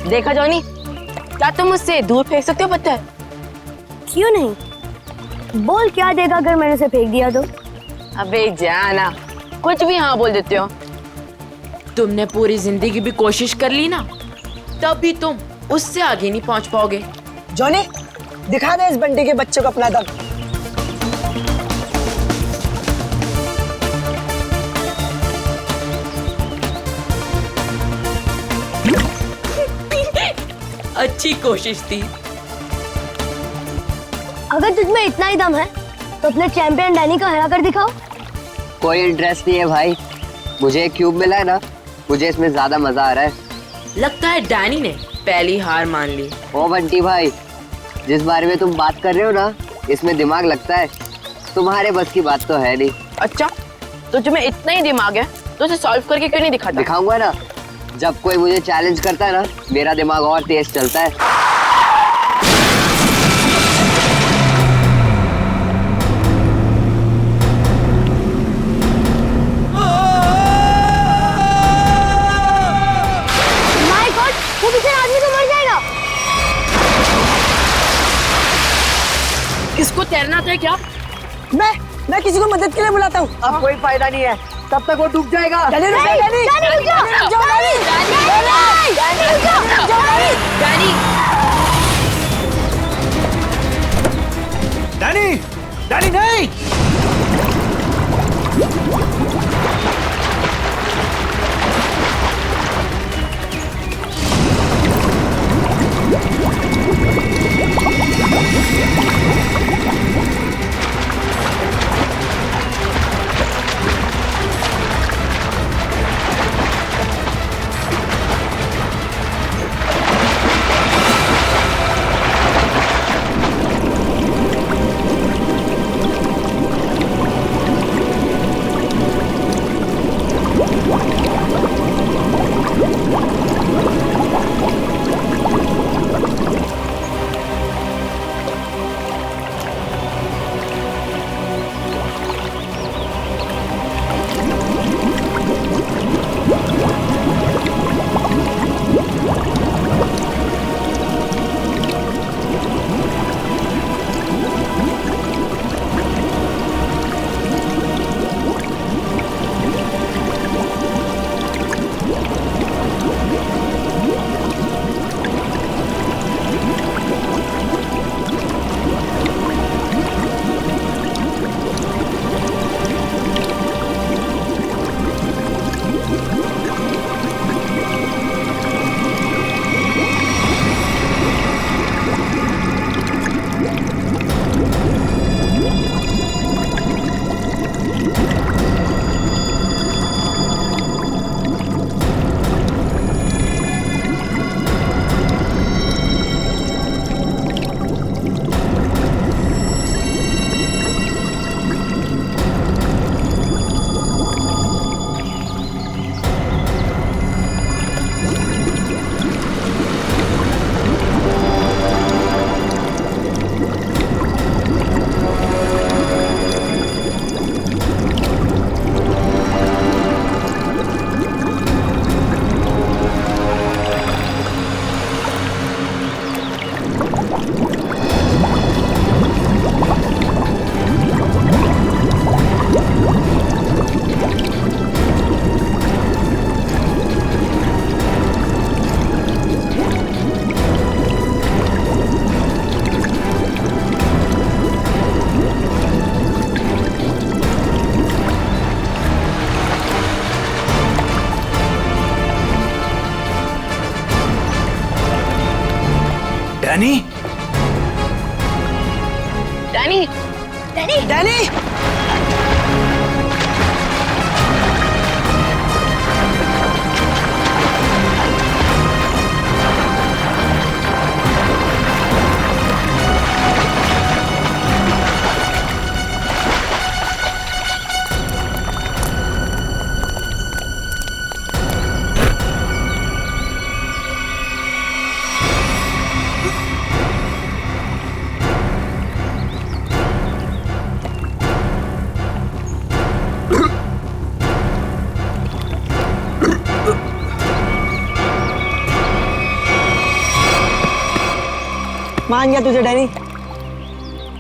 देखा जॉनी, क्या तुम मुझसे दूर फेंक सकते हो पत्थर? क्यों नहीं? बोल क्या देगा अगर मैंने उसे फेंक दिया तो? अबे जाना, कुछ भी हाँ बोल देते हो। तुमने पूरी जिंदगी भी कोशिश कर ली ना, तब भी तुम उससे आगे नहीं पहुंच पाओगे। जॉनी, दिखा दे इस बंटी के बच्चे को अपना दम। अच्छी कोशिश थी। अगर तुझमें इतना ही दम है तो अपने चैंपियन डैनी को हरा कर दिखाओ। कोई इंटरेस्ट नहीं है भाई, मुझे एक क्यूब मिला है ना, मुझे इसमें ज्यादा मजा आ रहा है। लगता है डैनी ने पहली हार मान ली। ओ बंटी भाई, जिस बारे में तुम बात कर रहे हो ना, इसमें दिमाग लगता है, तुम्हारे बस की बात तो है नहीं। अच्छा, तो तुम्हें इतना ही दिमाग है तो उसे सॉल्व करके क्यों नहीं दिखाता? दिखाऊंगा ना, जब कोई मुझे चैलेंज करता है ना, मेरा दिमाग और तेज चलता है। माय गॉड, वो बेचारा आदमी तो मर जाएगा। इसको तैरना आता है क्या? मैं किसी को मदद के लिए बुलाता हूँ। अब कोई फायदा नहीं है, तब तक वो डूब जाएगा। डैनी रुक जाओ, डैनी रुक जाओ, डैनी, डैनी नहीं। डैनी, डैनी, डैनी, डैनी, मान गया तुझे डैनी,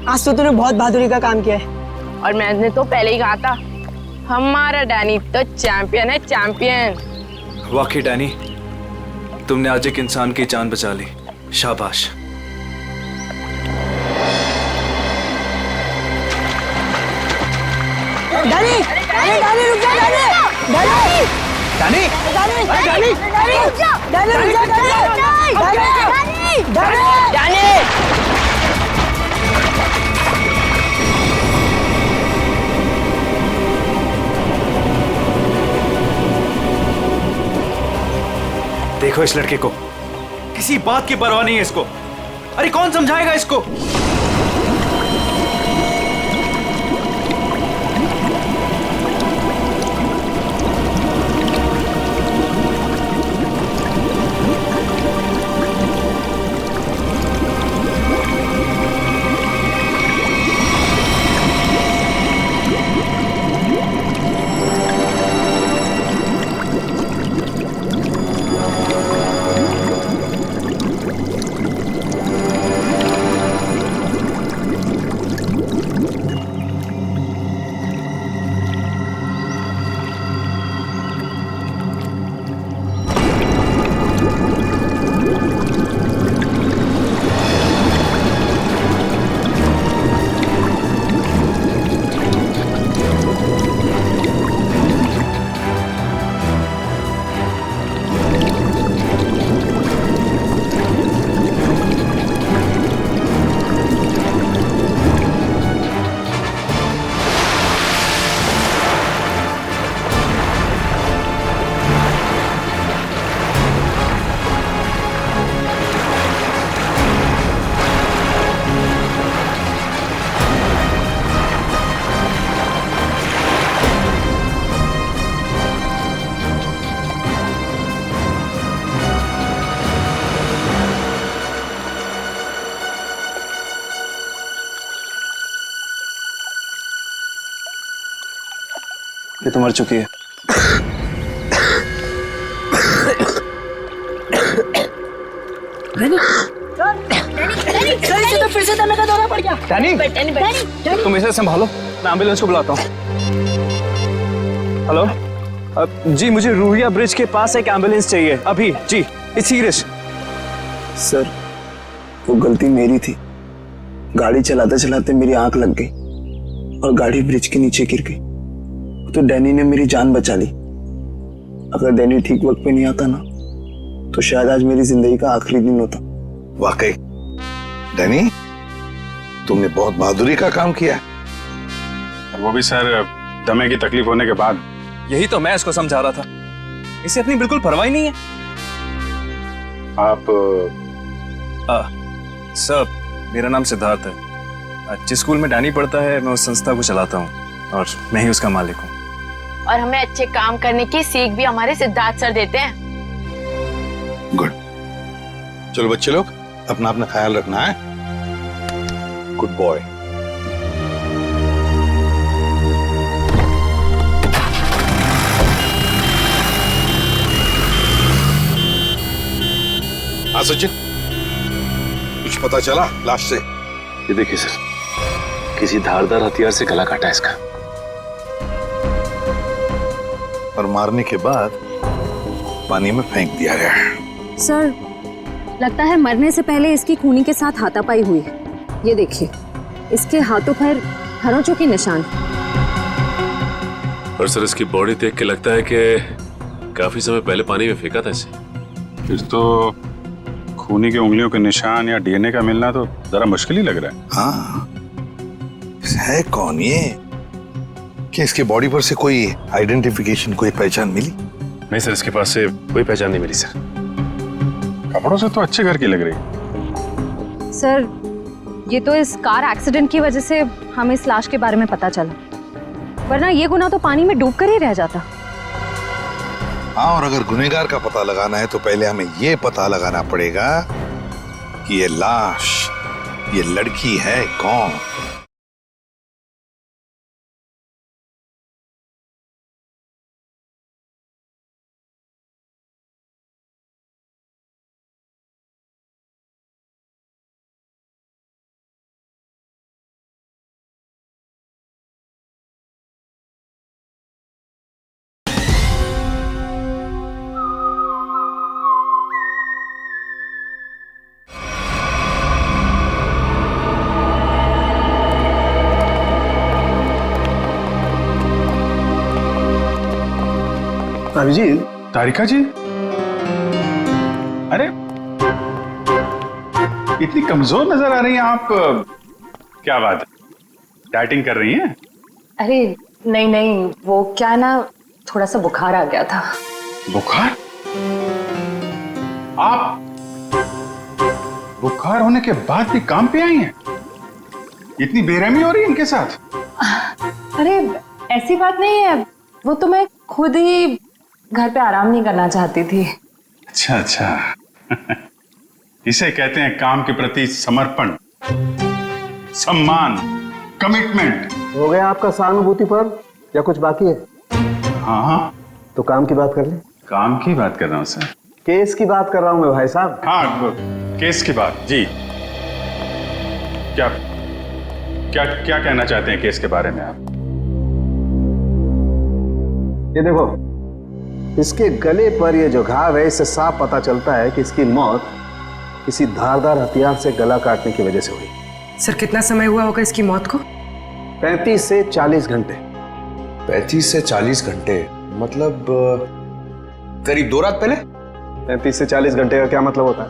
आज तो तूने बहुत बहादुरी का काम किया है। और मैंने तो पहले ही कहा था, हमारा डैनी तो चैंपियन है, चैंपियन। वाकई डैनी, तुमने आज एक इंसान की जान बचा ली, शाबाश। डैनी, अरे डैनी रुक जा, Danny, Danny, Danny, Danny, Danny, Danny, रुक जा, डैनी, डैनी, डैनी, डैनी! देखो इस लड़के को, किसी बात की परवाह नहीं है इसको। अरे कौन समझाएगा इसको? ये तो मर चुकी है। फिर से दमे का दौरा पड़ गया। डैनी, तुम इसे संभालो, मैं एम्बुलेंस को बुलाता हूँ। हेलो, जी मुझे रूहिया ब्रिज के पास एक एम्बुलेंस चाहिए अभी। जी, इट्स सीरियस। सर, वो गलती मेरी थी। गाड़ी चलाते चलाते मेरी आंख लग गई और गाड़ी ब्रिज के नीचे गिर गई। तो डैनी ने मेरी जान बचा ली। अगर डैनी ठीक वक्त पे नहीं आता ना, तो शायद आज मेरी जिंदगी का आखिरी दिन होता। वाकई डैनी, तुमने बहुत बहादुरी का काम किया। वो भी सर दमे की तकलीफ होने के बाद। यही तो मैं इसको समझा रहा था, इसे अपनी बिल्कुल परवाह ही नहीं है। आप सर, मेरा नाम सिद्धार्थ है। जिस स्कूल में डैनी पढ़ता है, मैं उस संस्था को चलाता हूँ और मैं ही उसका मालिक हूँ। और हमें अच्छे काम करने की सीख भी हमारे सिद्धार्थ सर देते हैं। गुड। चलो बच्चे लोग, अपना अपना ख्याल रखना है। Good boy. हाँ सचिन, कुछ पता चला लाश से? ये देखिए सर, किसी धारदार हथियार से गला काटा है इसका। और मारने के बाद पानी में फेंक दिया गया है। सर, लगता है मरने से पहले इसकी खूनी के साथ हाथापाई हुई है। ये देखिए, इसके हाथों पर खरोंचों के निशान। और सर, इसकी बॉडी देख के लगता है कि काफी समय पहले पानी में फेंका था इसे। फिर तो खूनी की उंगलियों के निशान या डीएनए का मिलना तो जरा मुश्किल ही लग रहा है। हाँ, है कौन ये? क्या इसके बॉडी पर से कोई आइडेंटिफिकेशन, कोई पहचान मिली? नहीं सर, इसके पास से कोई पहचान नहीं मिली सर। कपड़ों से तो अच्छे घर की लग रही। सर, ये तो इस कार एक्सीडेंट की वजह से हमें इस लाश के बारे में पता चला, वरना ये गुनाह तो पानी में डूब कर ही रह जाता। हाँ, और अगर गुनहगार का पता लगाना है तो पहले हमें ये पता लगाना पड़ेगा कि ये लाश, ये लड़की है कौन। अभिजीत, तारिका जी, अरे इतनी कमजोर नजर आ रही हैं आप। क्या बात है, डाइटिंग कर रही हैं? अरे नहीं नहीं, वो क्या ना, थोड़ा सा बुखार आ गया था। बुखार? आप बुखार होने के बाद भी काम पे आई हैं? इतनी बेरहमी हो रही है इनके साथ? अरे ऐसी बात नहीं है, वो तो मैं खुद ही घर पे आराम नहीं करना चाहती थी। अच्छा अच्छा इसे कहते हैं काम के प्रति समर्पण, सम्मान, कमिटमेंट। हो गया आपका सहानुभूति पर या कुछ बाकी है? हाँ हाँ, तो काम की बात कर ले। काम की बात कर रहा हूँ सर। केस की बात कर रहा हूँ मैं भाई साहब। हाँ, वो केस की बात जी। क्या क्या क्या कहना चाहते हैं केस के बारे में आप? ये देखो, इसके गले पर ये जो घाव है, इससे साफ पता चलता है कि इसकी मौत किसी धारदार हथियार से गला काटने की वजह से हुई। सर कितना समय हुआ होगा इसकी मौत को? 35 से 40 घंटे। 35 से 40 घंटे मतलब करीब 2 रात पहले। 35 से 40 घंटे का क्या मतलब होता है?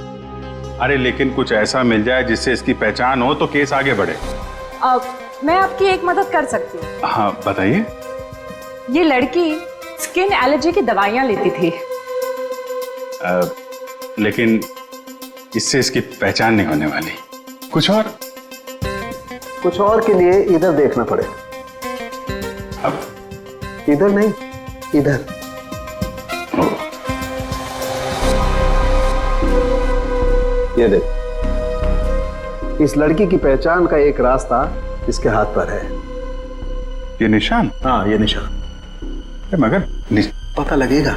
अरे लेकिन कुछ ऐसा मिल जाए जिससे इसकी पहचान हो तो केस आगे बढ़े। मैं आपकी एक मदद कर सकती हूँ। हाँ बताइए। ये लड़की स्किन एलर्जी की दवाइयाँ लेती थी। लेकिन इससे इसकी पहचान नहीं होने वाली। कुछ और के लिए इधर देखना पड़ेगा। अब इधर नहीं, इधर। ये देख, इस लड़की की पहचान का एक रास्ता इसके हाथ पर है। ये निशान? हाँ, ये निशान। मगर पता लगेगा,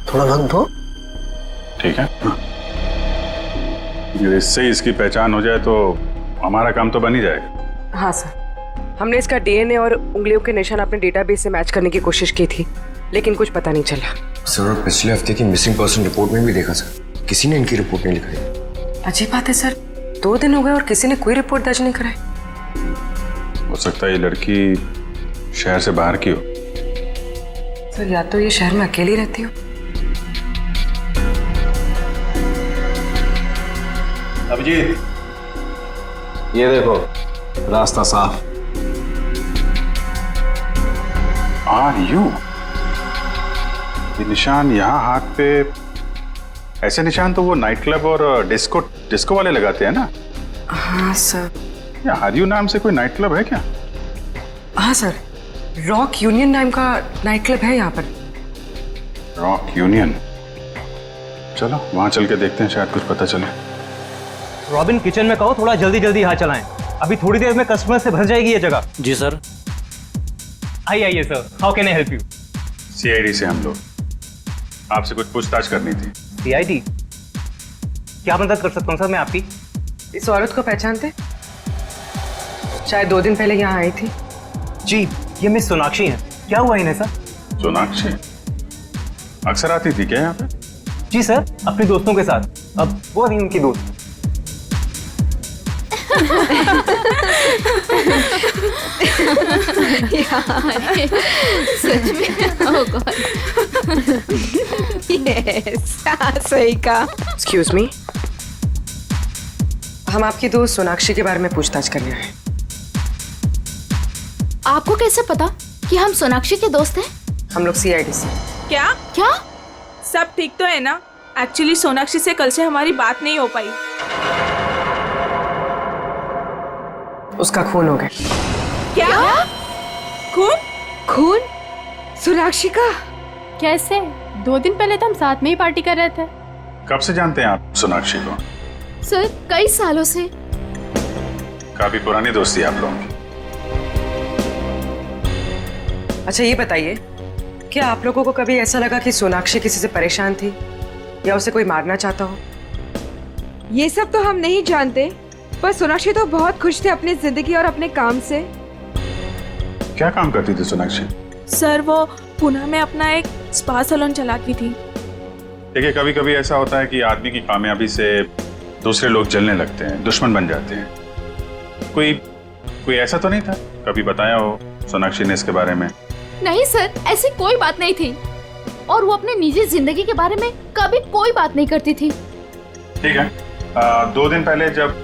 थोड़ा वक्त दो। ठीक है। हाँ। इससे इसकी पहचान हो जाए तो हमारा काम तो बन ही जाएगा। हाँ सर, हमने इसका डीएनए और उंगलियों के निशान अपने डेटाबेस से मैच करने की कोशिश की थी, लेकिन कुछ पता नहीं चला। सर, और पिछले हफ्ते की मिसिंग पर्सन रिपोर्ट में भी देखा सर, किसी ने इनकी रिपोर्ट नहीं लिखाई। अजीब बात है सर, 2 दिन हो गए और किसी ने कोई रिपोर्ट दर्ज नहीं कराई। हो सकता है ये लड़की शहर से बाहर की हो। सर या तो ये शहर में अकेली रहती हो। अभिजीत, ये देखो, रास्ता साफ। Are you? ये निशान यहाँ हाथ पे, ऐसे निशान तो वो नाइट क्लब और डिस्को वाले लगाते हैं ना? हाँ सर। क्या आर यू नाम से कोई नाइट क्लब है क्या? हाँ सर, रॉक यूनियन नाम का नाइट क्लब है यहाँ पर। Rock union? चलो वहां चल के देखते हैं, शायद कुछ पता चले। रॉबिन, किचन में कहो थोड़ा जल्दी जल्दी यहाँ चलाएं, अभी थोड़ी देर में कस्टमर से भर जाएगी ये जगह। जी सर। आइए sir, how can I help you? CID से हम लोग, आपसे कुछ पूछताछ करनी थी। सीआईडी? क्या मदद कर सकता हूँ सर मैं आपकी? इस औरत को पहचानते? शायद 2 दिन पहले यहाँ आई थी। जी, ये मिस सोनाक्षी हैं। क्या हुआ इन्हें सर? सोनाक्षी अक्सर आती थी क्या यहाँ पे? जी सर, अपने दोस्तों के साथ। अब वो नहीं उनकी दोस्त। सच में? ओह गॉड। यस, सही कहा। एक्सक्यूज मी, हम आपकी दोस्त सोनाक्षी के बारे में पूछताछ कर रहे हैं। आपको कैसे पता कि हम सोनाक्षी के दोस्त हैं? हम लोग सीआईडी से। क्या क्या? सब ठीक तो है ना? एक्चुअली सोनाक्षी से कल से हमारी बात नहीं हो पाई। उसका खून हो गया। क्या? खून? खून? सोनाक्षी का? कैसे? 2 दिन पहले तो हम साथ में ही पार्टी कर रहे थे। कब से जानते हैं आप सोनाक्षी को? सर, कई सालों से। काफी पुरानी दोस्ती है आप लोगों की। अच्छा ये बताइए, क्या आप लोगों को कभी ऐसा लगा कि सोनाक्षी किसी से परेशान थी या उसे कोई मारना चाहता हो? ये सब तो हम नहीं जानते, पर सोनाक्षी तो बहुत खुश थे अपनी जिंदगी और अपने काम से। क्या काम करती थी सोनाक्षी? सर वो पुणे में अपना एक स्पा सैलून चलाती थी। देखिए, कभी कभी ऐसा होता है कि आदमी की कामयाबी से दूसरे लोग जलने लगते हैं, दुश्मन बन जाते हैं। कोई ऐसा तो नहीं था? कभी बताया हो सोनाक्षी ने इसके बारे में? नहीं सर, ऐसी कोई बात नहीं थी। और वो अपने निजी जिंदगी के बारे में कभी कोई बात नहीं करती थी। ठीक है, 2 दिन पहले जब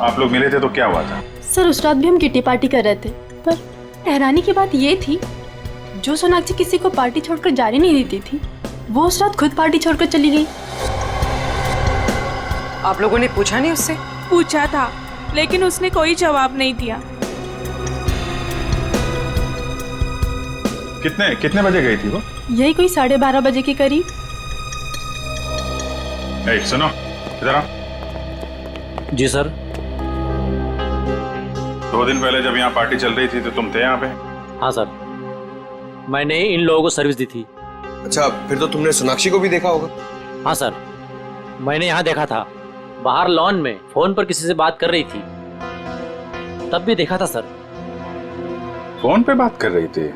आप लोग मिले थे तो क्या हुआ था? सर उस रात भी हम किटी पार्टी कर रहे थे, पर हैरानी की बात ये थी जो सोनाक्षी किसी को पार्टी छोड़कर जाने नहीं देती थी, वो उस रात खुद पार्टी छोड़कर चली गई। आप लोगों ने पूछा नहीं उससे? पूछा था लेकिन उसने कोई जवाब नहीं दिया। कितने बजे गई थी वो? यही कोई 12:30 बजे के करीब। सुनो, इधर आओ। जी सर। 2 दिन पहले जब यहाँ पार्टी चल रही थी तो तुम थे यहाँ पे? हाँ सर, मैंने इन लोगों को सर्विस दी थी। अच्छा, फिर तो तुमने सोनाक्षी को भी देखा होगा? हाँ सर, मैंने यहाँ देखा था, बाहर लॉन में फोन पर किसी से बात कर रही थी, तब भी देखा था सर। फोन पे बात कर रही थी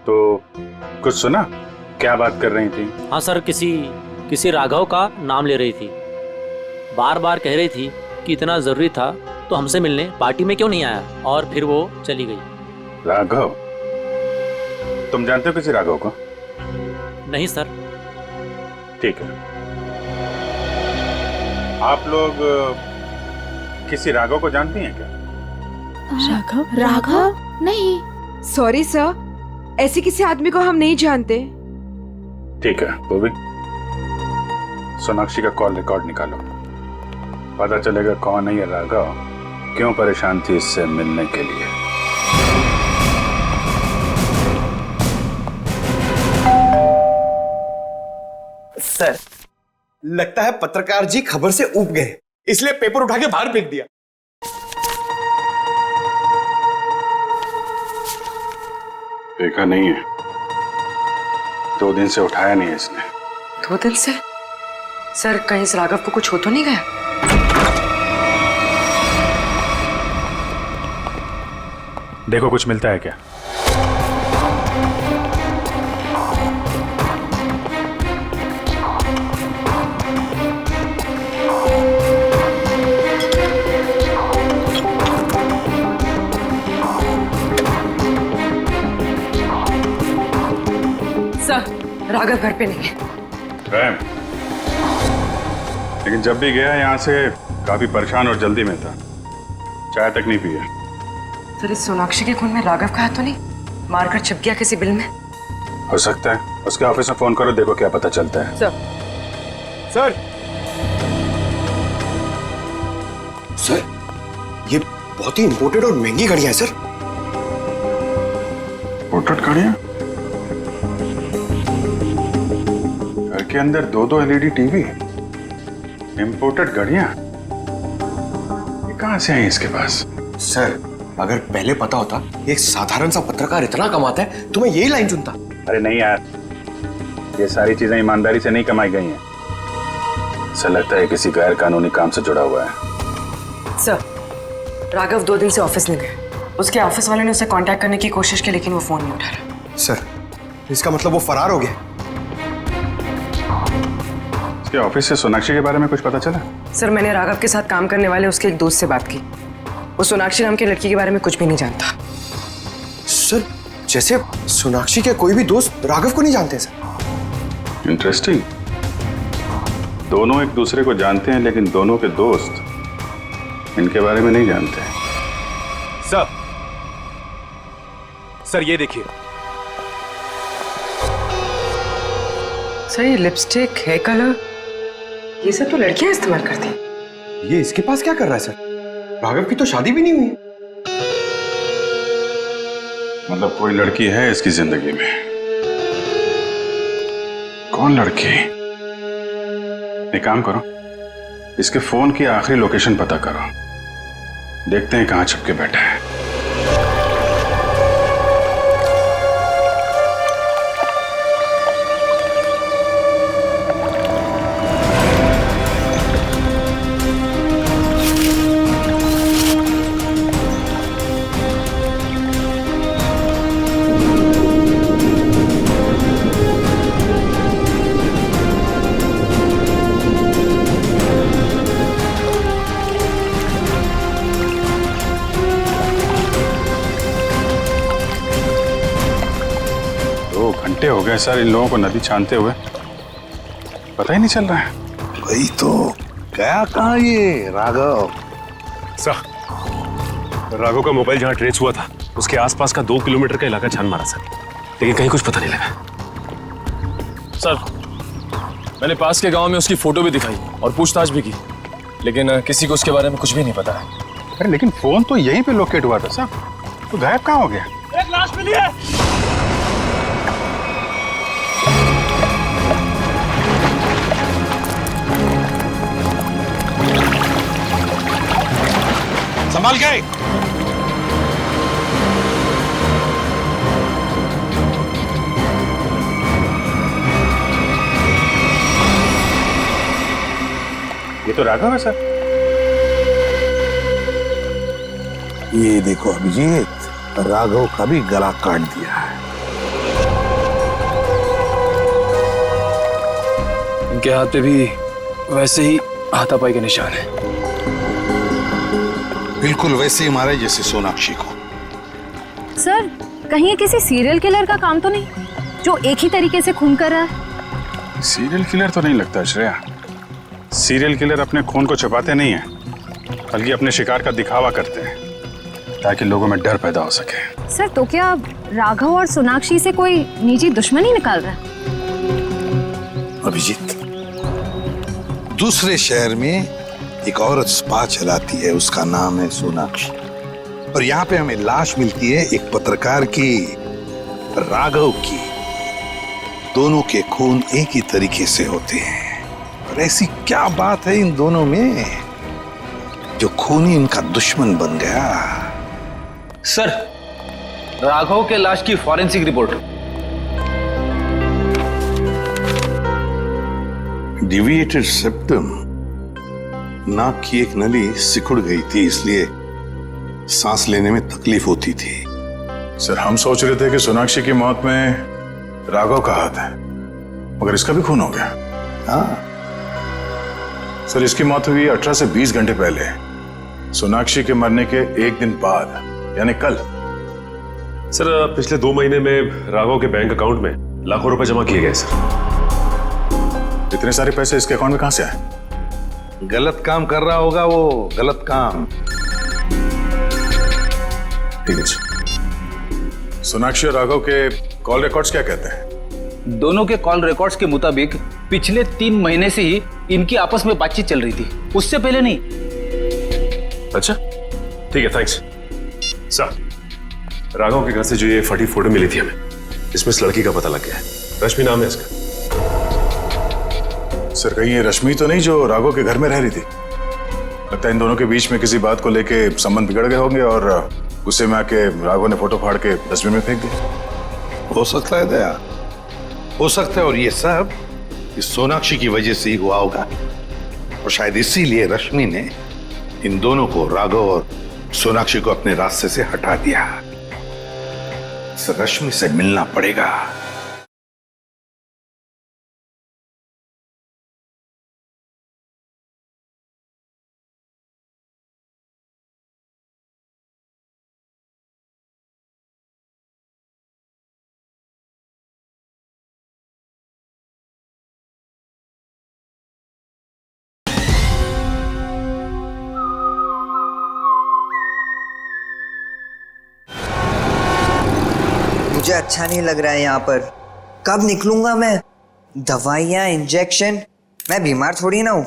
तो कुछ सुना? क्या बात कर रही थी? हाँ सर, किसी राघव का नाम ले रही थी, बार बार कह रही थी कि इतना जरूरी था तो हमसे मिलने पार्टी में क्यों नहीं आया, और फिर वो चली गई। राघव? तुम जानते हो किसी राघव को? नहीं सर। ठीक है, आप लोग किसी राघव को जानती हैं क्या? राघव? राघव? नहीं। सॉरी सर, ऐसे किसी आदमी को हम नहीं जानते। ठीक है, वो भी सोनाक्षी का कॉल रिकॉर्ड निकालो, पता चलेगा कौन है ये राघव, क्यों परेशान थी इससे मिलने के लिए। सर, लगता है पत्रकार जी खबर से ऊब गए, इसलिए पेपर उठा के बाहर फेंक दिया। देखा नहीं है, 2 दिन से उठाया नहीं है इसने। 2 दिन से? सर कहीं इस राघव को कुछ हो तो नहीं गया? देखो कुछ मिलता है क्या? सर राघव घर पे नहीं है। लेकिन जब भी गया यहाँ से काफी परेशान और जल्दी में था, चाय तक नहीं पिया। सर इस सोनाक्षी के खून में राघव का हाथ तो नहीं? मारकर छिप गया किसी बिल में? हो सकता है, उसके ऑफिस में फोन करो, देखो क्या पता चलता है। सर सर, ये बहुत ही इंपोर्टेड और महंगी घड़ियां हैं सर। इंपोर्टेड घड़ियां? घर के अंदर 2-2 LED टीवी, इंपोर्टेड घड़ियां, ये कहां से आई इसके पास? सर अगर पहले पता होता एक साधारण सा पत्रकार इतना कमाता है तो मैं यही लाइन चुनता। अरे नहीं यार, ये सारी चीजें ईमानदारी से नहीं कमाई गई हैं। ऐसा लगता है किसी गैर कानूनी काम से जुड़ा हुआ है। सर राघव 2 दिन से ऑफिस नहीं गए, उसके ऑफिस वाले ने उसे कांटेक्ट करने की कोशिश की लेकिन वो फोन नहीं उठा रहा। सर इसका मतलब वो फरार हो गया? उसके ऑफिस से सोनाक्षी के बारे में कुछ पता चला? सर मैंने राघव के साथ काम करने वाले उसके एक दोस्त से बात की, वो सोनाक्षी नाम की लड़की के बारे में कुछ भी नहीं जानता। सर जैसे सोनाक्षी के कोई भी दोस्त राघव को नहीं जानते सर। इंटरेस्टिंग, दोनों एक दूसरे को जानते हैं लेकिन दोनों के दोस्त इनके बारे में नहीं जानते। सर ये देखिए। सर ये लिपस्टिक, हेयर कलर, ये सब तो लड़कियां इस्तेमाल करती हैं। ये इसके पास क्या कर रहा है सर? राघव की तो शादी भी नहीं हुई है। मतलब कोई लड़की है इसकी जिंदगी में? कौन लड़की? एक काम करो, इसके फोन की आखिरी लोकेशन पता करो, देखते हैं कहां छुप के बैठा है। गए सर, इन लोगों को नदी छानते हुए पता ही नहीं चल रहा है। वही तो, गया कहाँ ये राघव? सर, राघव का मोबाइल जहाँ ट्रेस हुआ था उसके आसपास का 2 किलोमीटर का इलाका छान मारा सर, लेकिन कहीं कुछ पता नहीं लगा। सर, मैंने पास के गांव में उसकी फोटो भी दिखाई और पूछताछ भी की, लेकिन किसी को उसके बारे में कुछ भी नहीं पता है। अरे लेकिन फोन तो यहीं पे लोकेट हुआ था सर, तो गायब कहाँ हो गया? एक लाश मिली है। संभाल के। ये तो राघव है सर। ये देखो अभिजीत, राघव का भी गला काट दिया है। इनके हाथ पे भी वैसे ही हाथापाई के निशान है। बिल्कुल वैसे ही मारे जैसे सोनाक्षी को। सर, कहीं ये किसी सीरियल किलर का काम तो नहीं, जो एक ही तरीके से खून कर रहा है? सीरियल किलर तो नहीं लगता श्रेया। सीरियल किलर अपने खून को छुपाते नहीं हैं, बल्कि अपने शिकार का दिखावा करते हैं ताकि लोगों में डर पैदा हो सके। सर, तो क्या राघव और सोनाक्षी से कोई निजी दुश्मनी निकाल रहा है? अभिजीत, दूसरे शहर में एक औरत स्पा चलाती है, उसका नाम है सोनाक्षी, और यहाँ पे हमें लाश मिलती है एक पत्रकार की, राघव की। दोनों के खून एक ही तरीके से होते हैं, और ऐसी क्या बात है इन दोनों में जो खूनी इनका दुश्मन बन गया? सर, राघव के लाश की फॉरेंसिक रिपोर्ट। डिविएटेड सेप्टम, नाक की एक नली सिकुड़ गई थी, इसलिए सांस लेने में तकलीफ होती थी। सर, हम सोच रहे थे कि सोनाक्षी की मौत में राघव का हाथ है, मगर इसका भी खून हो गया। हाँ सर, इसकी मौत हुई 18 से 20 घंटे पहले, सोनाक्षी के मरने के एक दिन बाद, यानी कल। सर, पिछले 2 महीने में राघव के बैंक अकाउंट में लाखों रुपए जमा किए गए सर। इतने सारे पैसे इसके अकाउंट में कहां से आए? गलत काम कर रहा होगा वो, गलत काम। ठीक है सर। सोनाक्षी और राघव के कॉल रिकॉर्ड्स क्या कहते हैं? दोनों के कॉल रिकॉर्ड्स के मुताबिक पिछले 3 महीने से ही इनकी आपस में बातचीत चल रही थी, उससे पहले नहीं। अच्छा, ठीक है, थैंक्स। सर, राघव के घर से जो ये फटी फोटो मिली थी हमें, इसमें इस लड़की का पता लग गया है। रश्मि नाम है इसका। सर, कहीं ये रश्मि तो नहीं जो राघव के घर में रह रही थी? लगता है इन दोनों के बीच में किसी बात को लेके संबंध बिगड़ गए होंगे और गुस्से में आके राघव ने फोटो फाड़ के डस्टबिन में फेंक दिया। हो सकता है दया, हो सकता है, और ये सब इस सोनाक्षी की वजह से ही हुआ होगा, और शायद इसीलिए रश्मि ने इन दोनों को, राघव और सोनाक्षी को, अपने रास्ते से हटा दिया। रश्मि से मिलना पड़ेगा। मुझे अच्छा नहीं लग रहा है यहाँ पर। कब निकलूंगा मैं? दवाइयाँ, इंजेक्शन, मैं बीमार थोड़ी ना हूँ।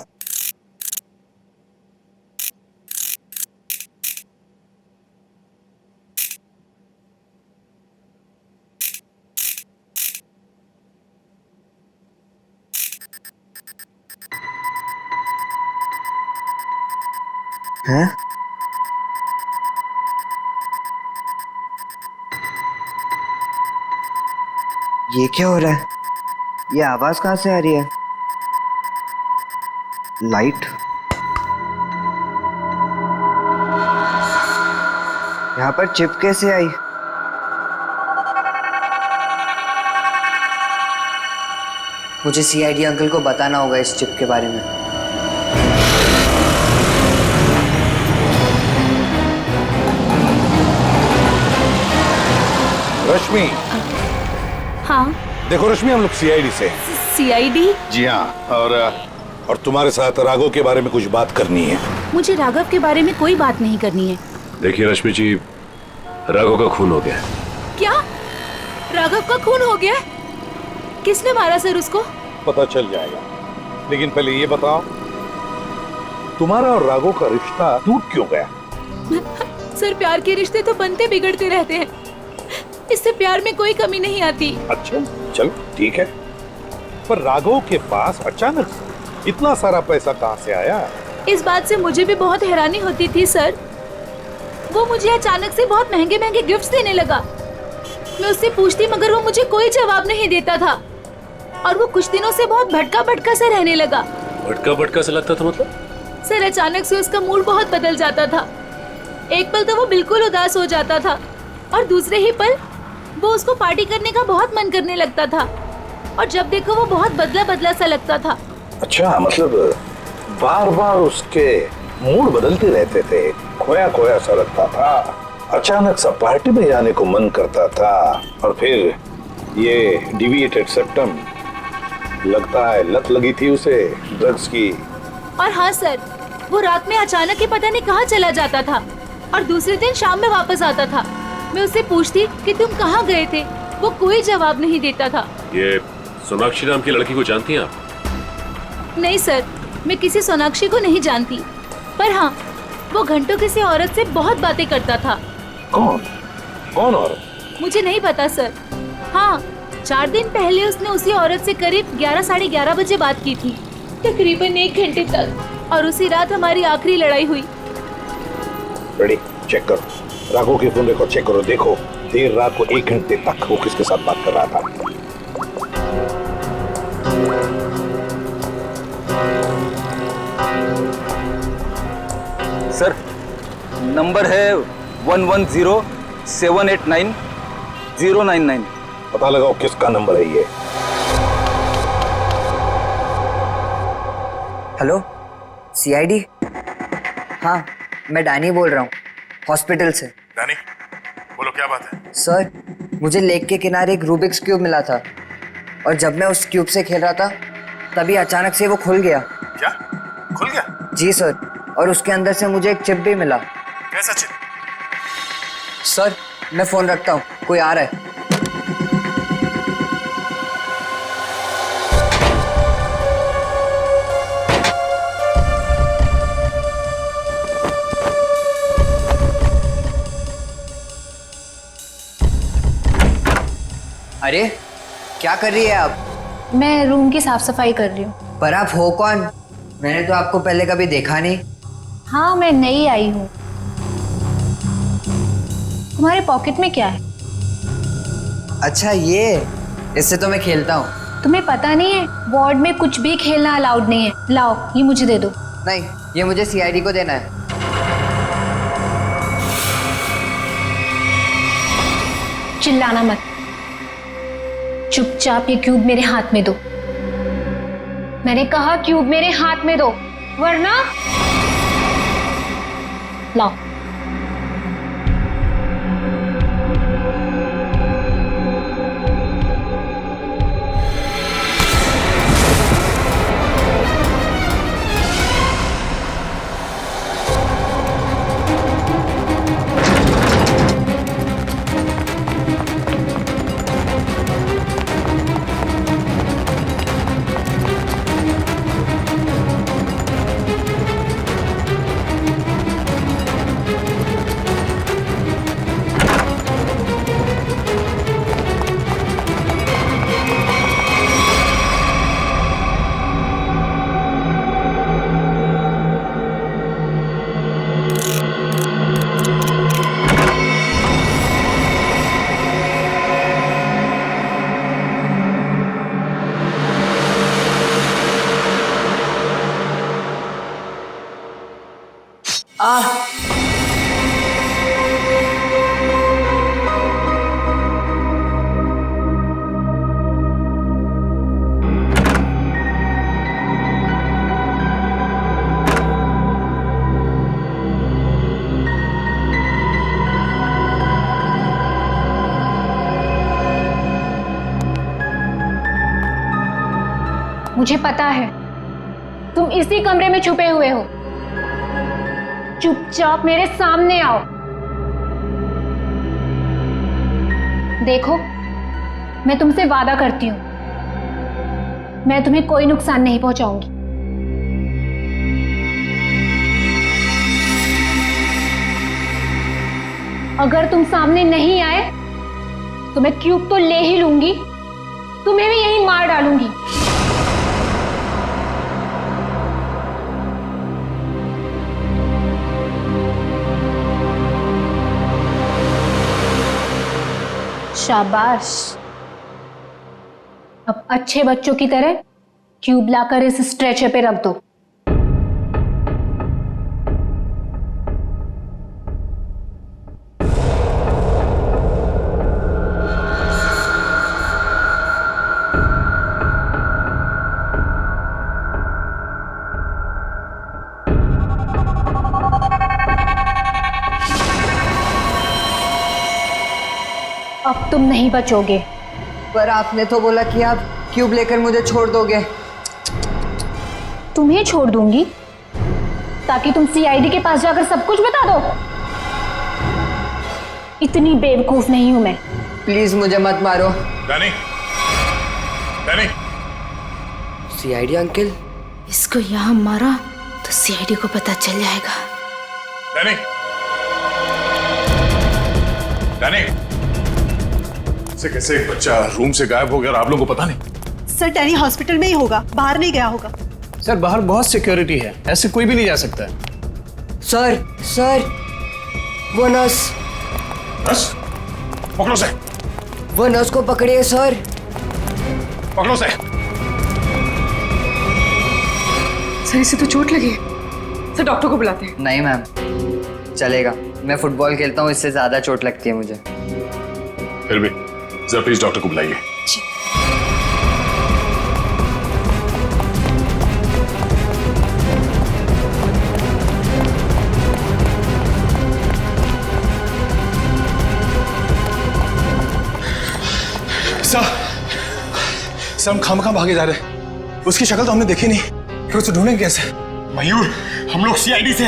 हैं? ये क्या हो रहा है? ये आवाज कहाँ से आ रही है? लाइट? यहाँ पर चिप कैसे आई? मुझे सीआईडी अंकल को बताना होगा इस चिप के बारे में। रश्मि, हाँ, देखो रश्मि, हम लोग सीआईडी से हैं। सीआईडी? जी हाँ, और तुम्हारे साथ राघव के बारे में कुछ बात करनी है। मुझे राघव के बारे में कोई बात नहीं करनी है। देखिए रश्मि जी, राघव का खून हो गया है। क्या? राघव का खून हो गया? किसने मारा सर उसको? पता चल जाएगा, लेकिन पहले ये बताओ, तुम्हारा और राघव का रिश्ता टूट क्यों गया? सर, प्यार के रिश्ते तो बनते बिगड़ते रहते हैं, इससे प्यार में कोई कमी नहीं आती। अच्छा, चलो ठीक है, पर राघव के पास अचानक से इतना सारा पैसा कहाँ से आया? इस बात से मुझे भी बहुत हैरानी होती थी सर। वो मुझे अचानक से बहुत महंगे महंगे गिफ्ट्स देने लगा। मैं उससे पूछती मगर वो मुझे कोई जवाब नहीं देता था, और वो कुछ दिनों से बहुत भटका भटका सा रहने लगा। भटका भटका सा लगता था मतलब? सर, अचानक से उसका मूड बहुत बदल जाता था। एक पल तो वो बिल्कुल उदास हो जाता था, और दूसरे ही पल वो उसको पार्टी करने का बहुत मन करने लगता था, और जब देखो वो बहुत बदला बदला सा लगता था। अच्छा, मतलब बार बार उसके मूड बदलते रहते थे, खोया खोया सा लगता था, अचानक सा पार्टी में जाने को मन करता था, और फिर ये डिविएटेड सेप्टम, लगता है लत लगी थी उसे ड्रग्स की। और हाँ सर, वो रात में अचानक ही पता नहीं कहाँ चला जाता था, और दूसरे दिन शाम में वापस आता था। मैं उससे पूछती कि तुम कहाँ गए थे, वो कोई जवाब नहीं देता था। ये सोनाक्षी नाम की लड़की को जानती हैं आप? नहीं सर, मैं किसी सोनाक्षी को नहीं जानती, पर हाँ, वो घंटों किसी औरत से बहुत बातें करता था। कौन? कौन औरत? मुझे नहीं पता सर। हाँ, 4 दिन पहले उसने उसी औरत से करीब 11 साढ़े 11 बजे बात की थी, तकरीबन 1 घंटे तक, और उसी रात हमारी आखिरी लड़ाई हुई। रेडी, चेक करो, राघव के फोन रिकॉर्ड चेक करो, देखो देर रात को 1 घंटे तक वो किसके साथ बात कर रहा था। सर, नंबर है 110789 पता लगाओ किसका नंबर है ये। Hello, CID? हाँ, मैं डैनी बोल रहा हूँ, हॉस्पिटल से। डैनी, बोलो क्या बात है? सर, मुझे लेक के किनारे एक रूबिक्स क्यूब मिला था, और जब मैं उस क्यूब से खेल रहा था तभी अचानक से वो खुल गया। क्या? खुल गया? जी सर, और उसके अंदर से मुझे एक चिप भी मिला। कैसा चिप? सर, मैं फोन रखता हूँ, कोई आ रहा है। अरे, क्या कर रही है आप? मैं रूम की साफ सफाई कर रही हूँ। पर आप हो कौन? मैंने तो आपको पहले कभी देखा नहीं। हाँ, मैं नई आई हूँ। तुम्हारे पॉकेट में क्या है? अच्छा, ये, इससे तो मैं खेलता हूँ। तुम्हें पता नहीं है, वार्ड में कुछ भी खेलना अलाउड नहीं है। लाओ, ये मुझे दे दो। नहीं, ये मुझे सीआईडी को देना है। चिल्लाना मत, चुपचाप ये क्यूब मेरे हाथ में दो। मैंने कहा क्यूब मेरे हाथ में दो, वरना लाओ। मुझे पता है तुम इसी कमरे में छुपे हुए हो। चुपचाप मेरे सामने आओ। देखो, मैं तुमसे वादा करती हूं, मैं तुम्हें कोई नुकसान नहीं पहुंचाऊंगी। अगर तुम सामने नहीं आए तो मैं क्यूब तो ले ही लूंगी, तुम्हें भी यहीं मार डालूंगी। शाबाश। अब अच्छे बच्चों की तरह क्यूब लाकर इस स्ट्रेचर पे रख दो। अब तुम नहीं बचोगे। पर आपने तो बोला कि आप क्यूब लेकर मुझे छोड़ दोगे। तुम्हें छोड़ दूंगी ताकि तुम सीआईडी के पास जाकर सब कुछ बता दो। इतनी बेवकूफ नहीं हूं मैं। प्लीज मुझे मत मारो। Danny, Danny. CID uncle? इसको यहाँ मारा तो सीआईडी को पता चल जाएगा। Danny, Danny. से कैसे एक बच्चा रूम से गायब हो गया और आप लोगों को पता नहीं? सर डैनी हॉस्पिटल में ही होगा, बाहर नहीं गया होगा। सर बाहर बहुत सिक्योरिटी है, ऐसे कोई भी नहीं जा सकता है। सर वो नर्स। नर्स? पकड़ो से। वो नर्स को पकड़िए सर। पकड़ो से। सर इसे तो चोट लगी है। सर डॉक्टर को बुलाते हैं। नहीं मैम, चलेगा। मैं फुटबॉल खेलता हूँ, इससे ज्यादा चोट लगती है मुझे। फिर भी जरा प्लीज डॉक्टर को बुलाइए। सर हम खामखा भागे जा रहे हैं। उसकी शक्ल तो हमने देखी नहीं, फिर उसे ढूंढेंगे कैसे? मयूर, हम लोग सीआईडी से,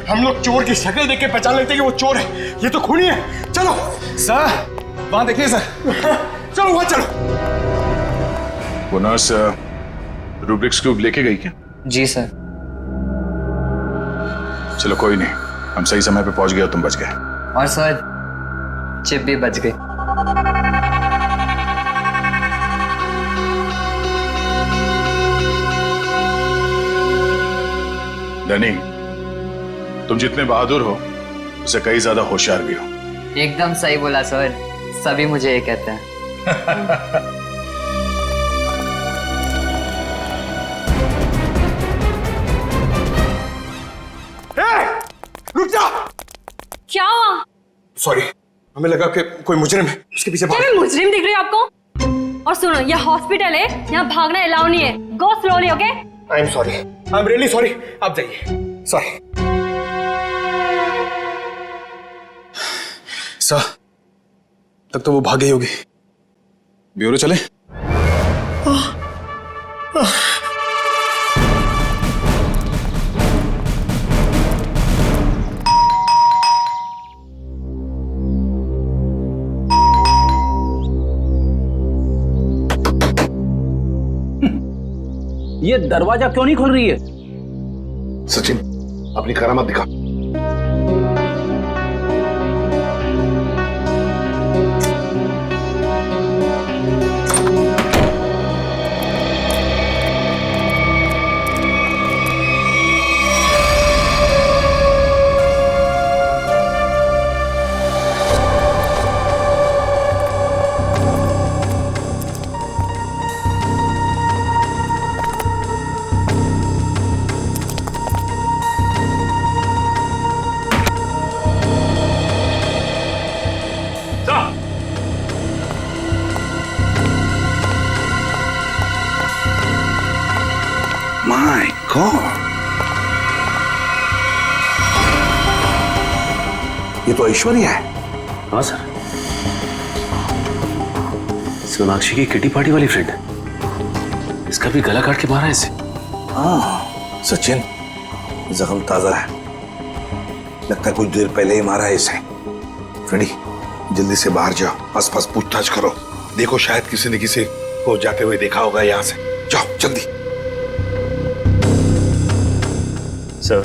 हम लोग चोर की शक्ल देख के पहचान लेते हैं कि वो चोर है। ये तो खूनी है। चलो सर, वहां देखिए सर। चलो वहां चलो। वो नर्स रूब्रिक्स क्यूब लेके गई क्या? जी सर। चलो कोई नहीं, हम सही समय पे पहुंच गए और तुम बच गए। और सर चिप भी बच गई। डैनी, तुम जितने बहादुर हो उससे कई ज्यादा होशियार भी हो। एकदम सही बोला सर, सभी मुझे ये कहते हैं। रुक जा। क्या हुआ? सॉरी, हमें लगा कि कोई मुजरिम है, उसके पीछे भाग। क्या मैं मुजरिम दिख रही हूँ आपको? और सुनो, ये हॉस्पिटल है, यहाँ भागना अलाउ नहीं है। गो slowly, okay? I am sorry, I am really sorry. आप जाइए। सॉरी सर, तब तो वो भाग गई होगी। ब्यूरो चले? ये दरवाजा क्यों नहीं खुल रही है? सचिन, अपनी करामत दिखा। माय गॉड, ये तो ऐश्वर्या है। हाँ सर, सोनाक्षी की किटी पार्टी वाली फ्रेंड है। इसका भी गला काट के मारा है इसे। हाँ सचिन, जख्म ताजा है, लगता है कुछ देर पहले ही मारा है इसे। फ्रेडी जल्दी से बाहर जाओ, आसपास पूछताछ करो, देखो शायद किसी ने किसी को जाते हुए देखा होगा यहाँ से। जाओ जल्दी। सर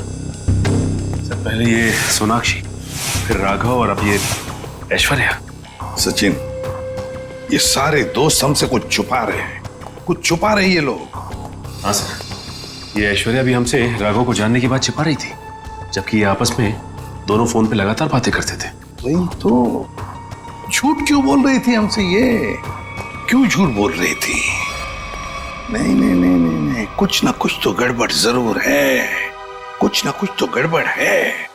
पहले ये सोनाक्षी, फिर राघव और अब ये ऐश्वर्या। सचिन, ये सारे दोस्त हमसे कुछ छुपा रहे हैं, कुछ छुपा रहे ये लोग। हाँ सर, ये ऐश्वर्या भी हमसे राघव को जानने की बात छिपा रही थी, जबकि ये आपस में दोनों फोन पे लगातार बातें करते थे। वही तो, झूठ क्यों बोल रही थी हमसे ये? क्यों झूठ बोल रही थी? नहीं नहीं नहीं नहीं नहीं, कुछ ना कुछ तो गड़बड़ जरूर है, कुछ ना कुछ तो गड़बड़ है।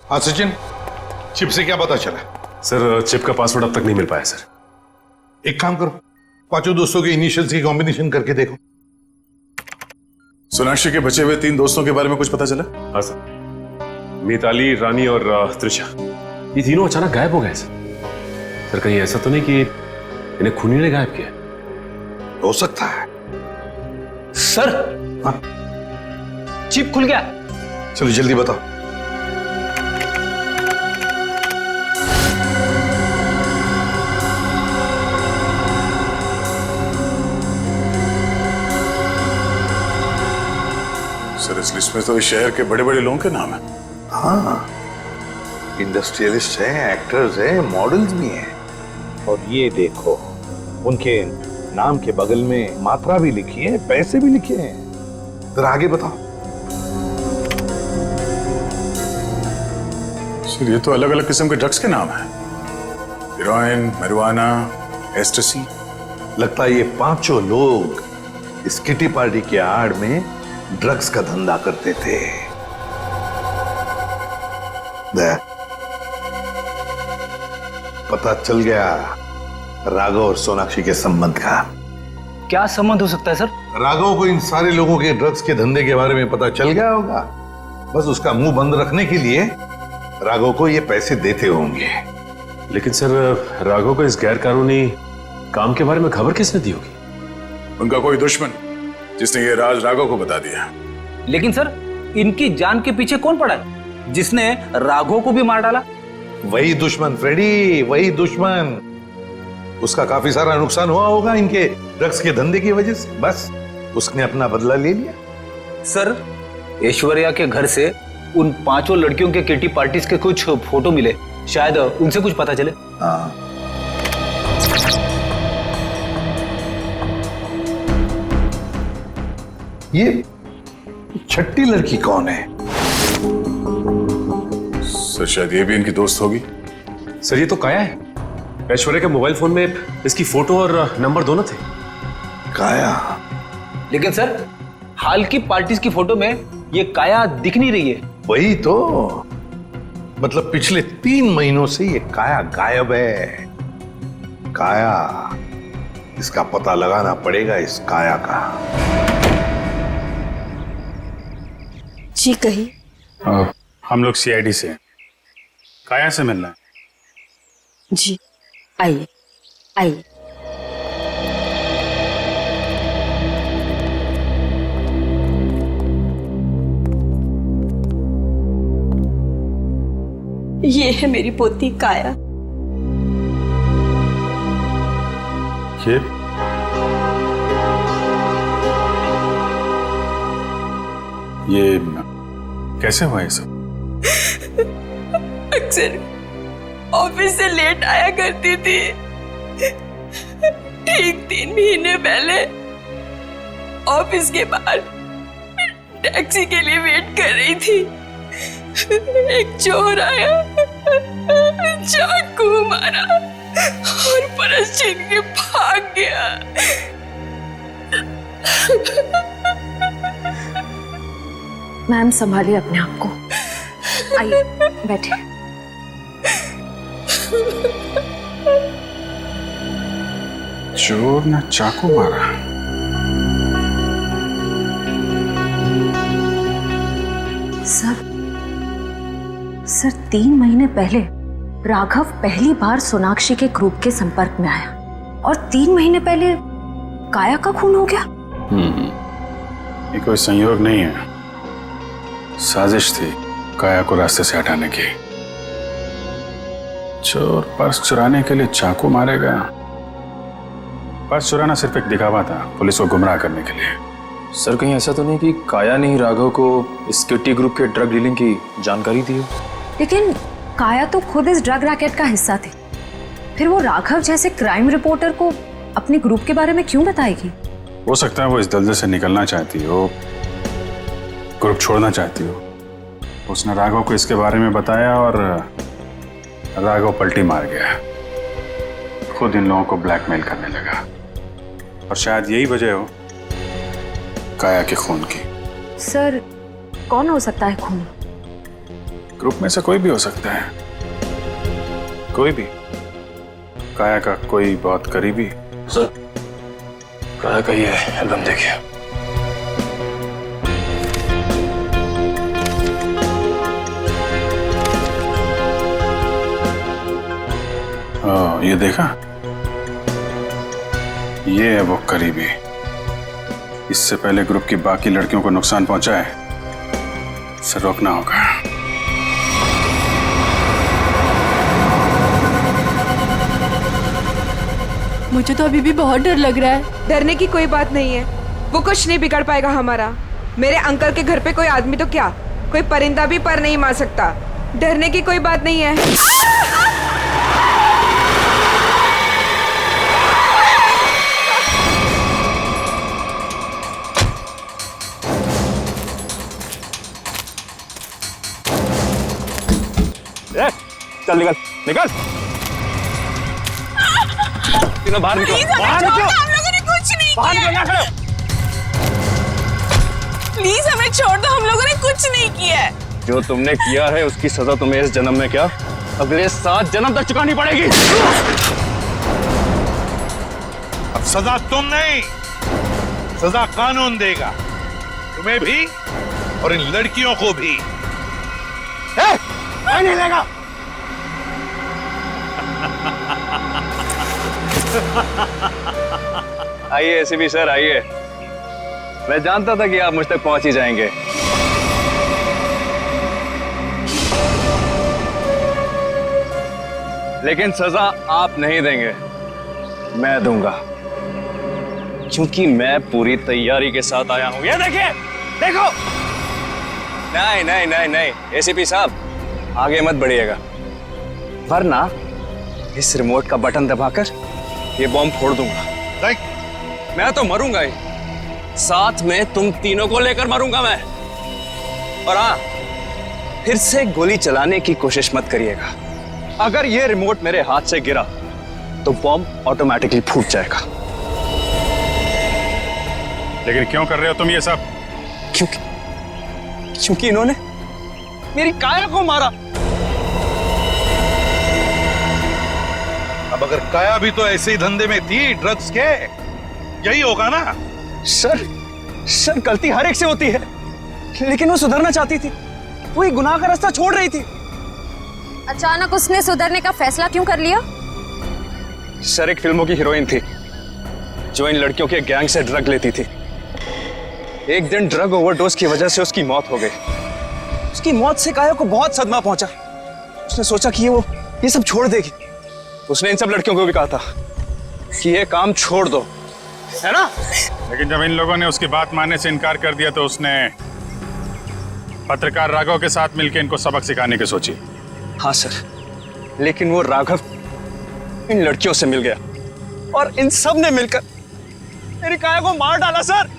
हाँ सचिन, चिप से क्या पता चला? सर चिप का पासवर्ड अब तक नहीं मिल पाया सर। एक काम करो, पांचों दोस्तों के इनिशियल्स की कॉम्बिनेशन करके देखो। सोनाक्षी के बचे हुए 3 दोस्तों के बारे में कुछ पता चला? हाँ सर, मिताली, रानी और त्रिशा, ये तीनों अचानक गायब हो गए सर। कहीं ऐसा तो नहीं कि इन्हें खूनी ने गायब किया? हो सकता है सर। हाँ? चिप खुल गया। चलो जल्दी बताओ। सर इस लिस्ट में तो इस शहर के बड़े बड़े लोगों के नाम है। हाँ, इंडस्ट्रियलिस्ट हैं, एक्टर्स हैं, मॉडल्स भी हैं। और ये देखो, उनके नाम के बगल में मात्रा भी लिखी है, पैसे भी लिखे हैं। जरा आगे बताओ। सर ये तो अलग अलग किस्म के ड्रग्स के नाम हैं। Heroin, marijuana, एस्टेसी। लगता है ये पांचों लोग इस किटी पार्टी के आड़ में ड्रग्स का धंधा करते थे। पता चल गया राघव और सोनाक्षी के संबंध का। क्या संबंध हो सकता है सर? राघव को इन सारे लोगों के ड्रग्स के धंधे के बारे में पता चल गया होगा, बस उसका मुंह बंद रखने के लिए राघव को ये पैसे देते होंगे। लेकिन सर राघव को इस गैर कानूनी काम के बारे में खबर किसने दी होगी? उनका कोई दुश्मन जिसने ये राज राघव को बता दिया। लेकिन सर इनकी जान के पीछे कौन पड़ा है जिसने राघव को भी मार डाला? वही दुश्मन फ्रेडी, वही दुश्मन। उसका काफी सारा नुकसान हुआ होगा इनके ड्रग्स के धंधे की वजह से, बस उसने अपना बदला ले लिया। सर ऐश्वर्या के घर से उन 5 लड़कियों के किटी पार्टीज के कुछ फोटो मिले, शायद उनसे कुछ पता चले। हाँ। ये छठी लड़की कौन है? सर शायद ये भी इनकी दोस्त होगी। सर ये तो काया है। ऐश्वर्या के मोबाइल फोन में इसकी फोटो और नंबर दोनों थे। काया? लेकिन सर हाल की पार्टीज की फोटो में ये काया दिख नहीं रही है। वही तो, मतलब पिछले 3 महीनों से ये काया गायब है। काया, इसका पता लगाना पड़ेगा, इस काया का। जी कही। हम लोग सीआईडी से हैं, काया से मिलना है। जी आइए आइए। ये है मेरी पोती काया। ये कैसे हुआ ये सब? अक्सर ऑफिस से लेट आया करती थी। ठीक 3 महीने पहले ऑफिस के बाहर टैक्सी के लिए वेट कर रही थी। एक चोर आया, चाकू मारा और पर्स छीन के भाग गया। मैम संभालिए अपने आप को। आइए बैठे। चोर ने चाकू मारा। सर 3 महीने पहले राघव पहली बार सोनाक्षी के ग्रुप के संपर्क में आया और 3 महीने पहले काया का खून हो गया। ये कोई संयोग नहीं है, साजिश थी काया को रास्ते से हटाने की। चोर पर्स चुराने के लिए चाकू मारेगा। पर्स चुराना सिर्फ एक दिखावा था, पुलिस को गुमराह करने के लिए। सर कहीं ऐसा तो नहीं कि काया ने ही राघव को इस किट्टी ग्रुप के ड्रग डीलिंग की जानकारी दी हो? लेकिन काया तो खुद इस ड्रग रैकेट का हिस्सा थी, फिर वो राघव जैसे क्राइम रिपोर्टर को अपने ग्रुप के बारे में क्यों बताएगी? हो सकता है वो इस दलदल से निकलना चाहती हो, ग्रुप छोड़ना चाहती हो। उसने राघव को इसके बारे में बताया और राघव पलटी मार गया, खुद इन लोगों को ब्लैकमेल करने लगा। और शायद यही वजह हो काया के खून की। सर कौन हो सकता है खूनी? ग्रुप में से कोई भी हो सकता है, कोई भी। काया का कोई बहुत करीबी। सर काया का ये एल्बम देखिए। ये देखा, ये है वो करीबी। इससे पहले ग्रुप की बाकी लड़कियों को नुकसान पहुंचा है, इसे रोकना होगा। मुझे तो अभी भी बहुत डर लग रहा है। डरने की कोई बात नहीं है, वो कुछ नहीं बिगाड़ पाएगा हमारा। मेरे अंकल के घर पे कोई आदमी तो क्या, कोई परिंदा भी पर नहीं मार सकता। डरने की कोई बात नहीं है। चल निकल निकल, तीनों बाहर निकलो, बाहर निकलो। हम लोगों ने कुछ नहीं बाहर किया। निकल, प्लीज हमें छोड़ दो, हम लोगों ने कुछ नहीं किया है। जो तुमने किया है उसकी सजा तुम्हें इस जन्म में क्या, अगले 7 जन्म तक चुकानी पड़ेगी। अब सजा तुम नहीं, सजा कानून देगा, तुम्हें भी और इन लड़कियों को भी। नहीं लेगा। आइए एसीपी सर आइए, मैं जानता था कि आप मुझ तक पहुंच ही जाएंगे। लेकिन सजा आप नहीं देंगे, मैं दूंगा, क्योंकि मैं पूरी तैयारी के साथ आया हूं। ये देखिए, देखो। नहीं नहीं नहीं नहीं एसीपी साहब, आगे मत बढ़िएगा, वरना इस रिमोट का बटन दबाकर ये बॉम्ब फोड़ दूंगा। मैं तो मरूंगा ही, साथ में तुम तीनों को लेकर मरूंगा मैं। और हाँ, फिर से गोली चलाने की कोशिश मत करिएगा। अगर ये रिमोट मेरे हाथ से गिरा तो बॉम्ब ऑटोमेटिकली फूट जाएगा। लेकिन क्यों कर रहे हो तुम ये सब? क्योंकि इन्होंने मेरी काया को मारा। अब अगर काया भी तो ऐसे ही धंधे में थी, ड्रग्स के, यही होगा ना? सर गलती हर एक से होती है, लेकिन वो सुधरना चाहती थी, वो एक गुनाह का रास्ता छोड़ रही थी। अचानक उसने सुधरने का फैसला क्यों कर लिया? सर एक फिल्मों की हीरोइन थी जो इन लड़कियों के गैंग से ड्रग लेती थी। एक दिन ड्रग ओवरडोज की वजह से उसकी मौत हो गई। उसकी मौत से काया को बहुत सदमा पहुंचा। उसने सोचा कि वो ये सब छोड़ देगी। उसने इन सब लड़कियों को भी कहा था कि ये काम छोड़ दो, है ना? लेकिन जब इन लोगों ने उसकी बात मानने से इनकार कर दिया तो उसने पत्रकार राघव के साथ मिलकर इनको सबक सिखाने की सोची। हाँ सर, लेकिन वो राघव इन लड़कियों से मिल गया और इन सब ने मिलकर मेरी काया को मार डाला। सर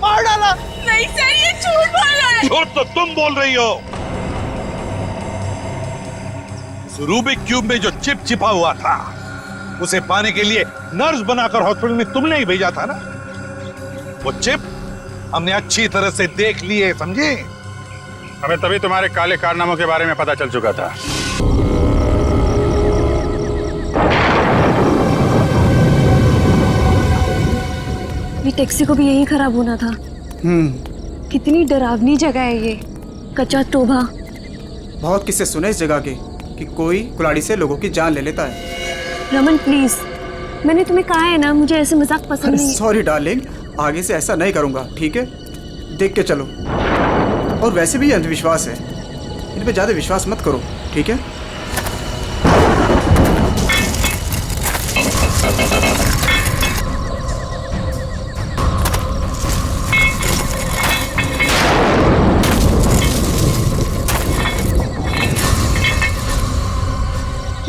मार डाला। नहीं सर, ये झूठ बोल रहा है। झूठ तो तुम बोल रही हो। रूबिक क्यूब में जो चिप छिपा हुआ था, उसे पाने के लिए नर्स बनाकर हॉस्पिटल में तुमने ही भेजा था ना? वो चिप हमने अच्छी तरह से देख ली है, समझे? हमें तभी तुम्हारे काले कारनामों के बारे में पता चल चुका था। ये टैक्सी को भी यही खराब होना था। कितनी डरावनी जगह है ये, कच्चा टोभा। बहुत किस्से सुने इस जगह के कि कोई कुल्हाड़ी से लोगों की जान ले लेता है। रमन प्लीज, मैंने तुम्हें कहा है ना, मुझे ऐसे मजाक पसंद नहीं। सॉरी डार्लिंग, आगे से ऐसा नहीं करूंगा, ठीक है? देख के चलो। और वैसे भी ये अंधविश्वास है, इन पे ज्यादा विश्वास मत करो, ठीक है?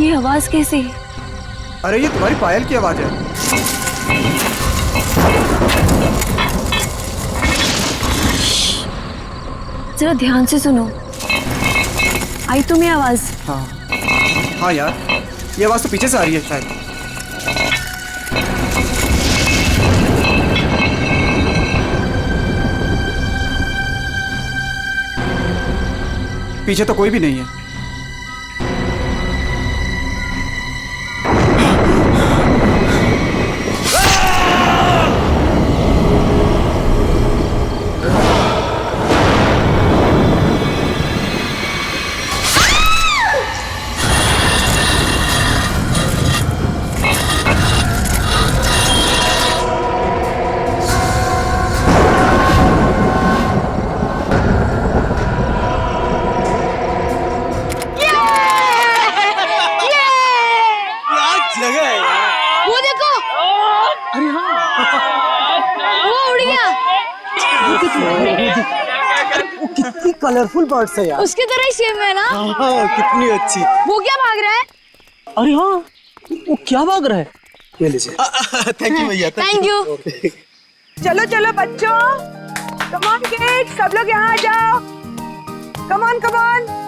ये आवाज कैसी? अरे ये तुम्हारी पायल की आवाज है। जरा ध्यान से सुनो, आई तुम्हें आवाज? हाँ यार, ये आवाज तो पीछे से आ रही है शायद। पीछे तो कोई भी नहीं है। वो देखो, अरे हाँ, वो उड़ गया। वो कितनी कलरफुल बर्ड्स है यार। उसकी तरह ही सेम है ना? हाँ, कितनी अच्छी। वो क्या भाग रहा है? अरे हाँ, वो क्या भाग रहा है? ये लीजिए। थैंक यू भैया। Thank you. चलो चलो बच्चों, कम ऑन किड्स, सब लोग यहाँ आ जाओ। Come on come on.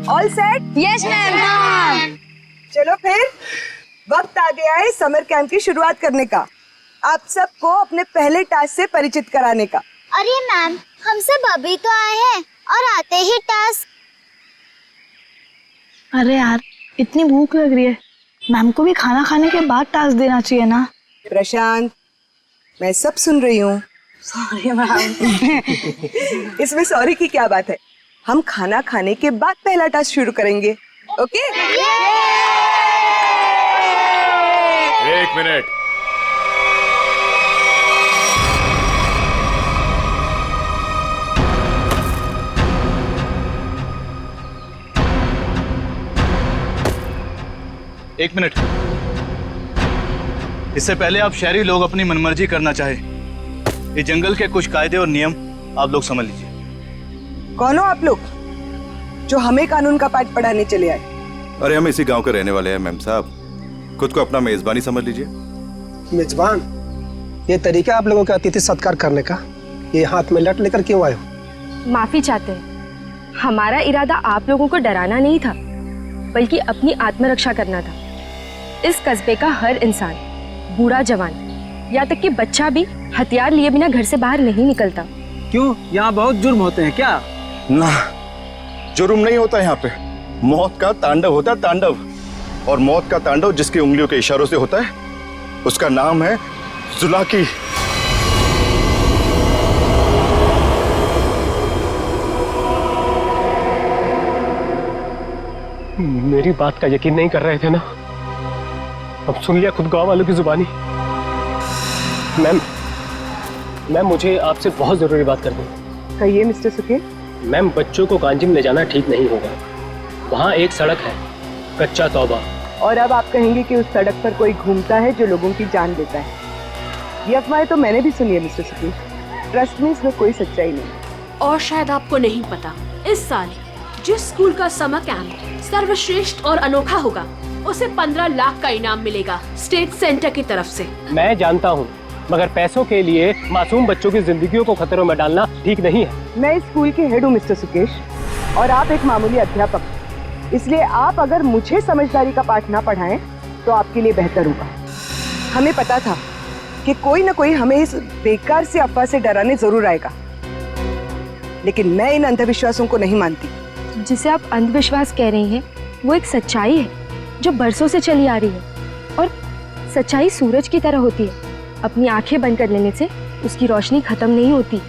All set? Yes ma'am. चलो फिर वक्त आ गया है समर कैंप की शुरुआत करने का। आप सबको अपने पहले टास्क से परिचित कराने का। अरे मैम, हम सब अभी तो आए हैं और आते ही टास्क। अरे यार, इतनी भूख लग रही है, मैम को भी खाना खाने के बाद टास्क देना चाहिए ना। प्रशांत, मैं सब सुन रही हूँ। Sorry ma'am. इसमें सॉरी की क्या बात है? हम खाना खाने के बाद पहला टास्क शुरू करेंगे, ओके? एक मिनट। एक मिनट। इससे पहले आप शहरी लोग अपनी मनमर्जी करना चाहे, इस जंगल के कुछ कायदे और नियम आप लोग समझ लीजिए। कौन हो आप लोग जो हमें कानून का पाठ पढ़ाने चले आए? अरे हम इसी गांव के रहने वाले हैं मैम साहब, खुद को अपना मेजबानी समझ लीजिए। मेजबान? ये तरीका आप लोगों का अतिथि सत्कार करने का, ये हाथ में लट लेकर क्यों आए हो? माफी चाहते हैं, हमारा इरादा आप लोगों को डराना नहीं था, बल्कि अपनी आत्मरक्षा करना था। इस कस्बे का हर इंसान, बूढ़ा जवान, यहाँ तक कि बच्चा भी हथियार लिए बिना घर से बाहर नहीं निकलता। क्यों, यहाँ बहुत जुर्म होते हैं क्या? ना, जुर्म नहीं होता यहाँ पे, मौत का तांडव होता है, तांडव। और मौत का तांडव जिसकी उंगलियों के इशारों से होता है, उसका नाम है जुलाकी। मेरी बात का यकीन नहीं कर रहे थे ना? अब सुन लिया खुद गांव वालों की जुबानी। मैम, मुझे आपसे बहुत जरूरी बात करनी है। कहिए मिस्टर सुखे। मैम, बच्चों को कांजिम ले जाना ठीक नहीं होगा। वहाँ एक सड़क है, कच्चा तौबा। और अब आप कहेंगे कि उस सड़क पर कोई घूमता है जो लोगों की जान लेता है। ये अफवाहें तो मैंने भी सुनी है मिस्टर सुखे। ट्रस्ट में इसमें कोई सच्चाई नहीं। और शायद आपको नहीं पता, इस साल जिस स्कूल का समर कैंप सर्वश्रेष्ठ और अनोखा होगा, उसे 15 लाख का इनाम मिलेगा स्टेट सेंटर की तरफ से। मैं जानता हूँ, मगर पैसों के लिए मासूम बच्चों की जिंदगियों को खतरों में डालना ठीक नहीं है। मैं इस स्कूल के हेड हूँ मिस्टर सुकेश, और आप एक मामूली अध्यापक। इसलिए आप अगर मुझे समझदारी का पाठ ना पढ़ाएं तो आपके लिए बेहतर होगा। हमें पता था कि कोई ना कोई हमें इस बेकार से अफवाह से डराने जरूर आएगा, लेकिन मैं इन अंधविश्वासों को नहीं मानती। जिसे आप अंधविश्वास कह रही हैं वो एक सच्चाई है जो बरसों से चली आ रही है, और सच्चाई सूरज की तरह होती है, अपनी आंखें बंद कर लेने से उसकी रोशनी खत्म नहीं होती।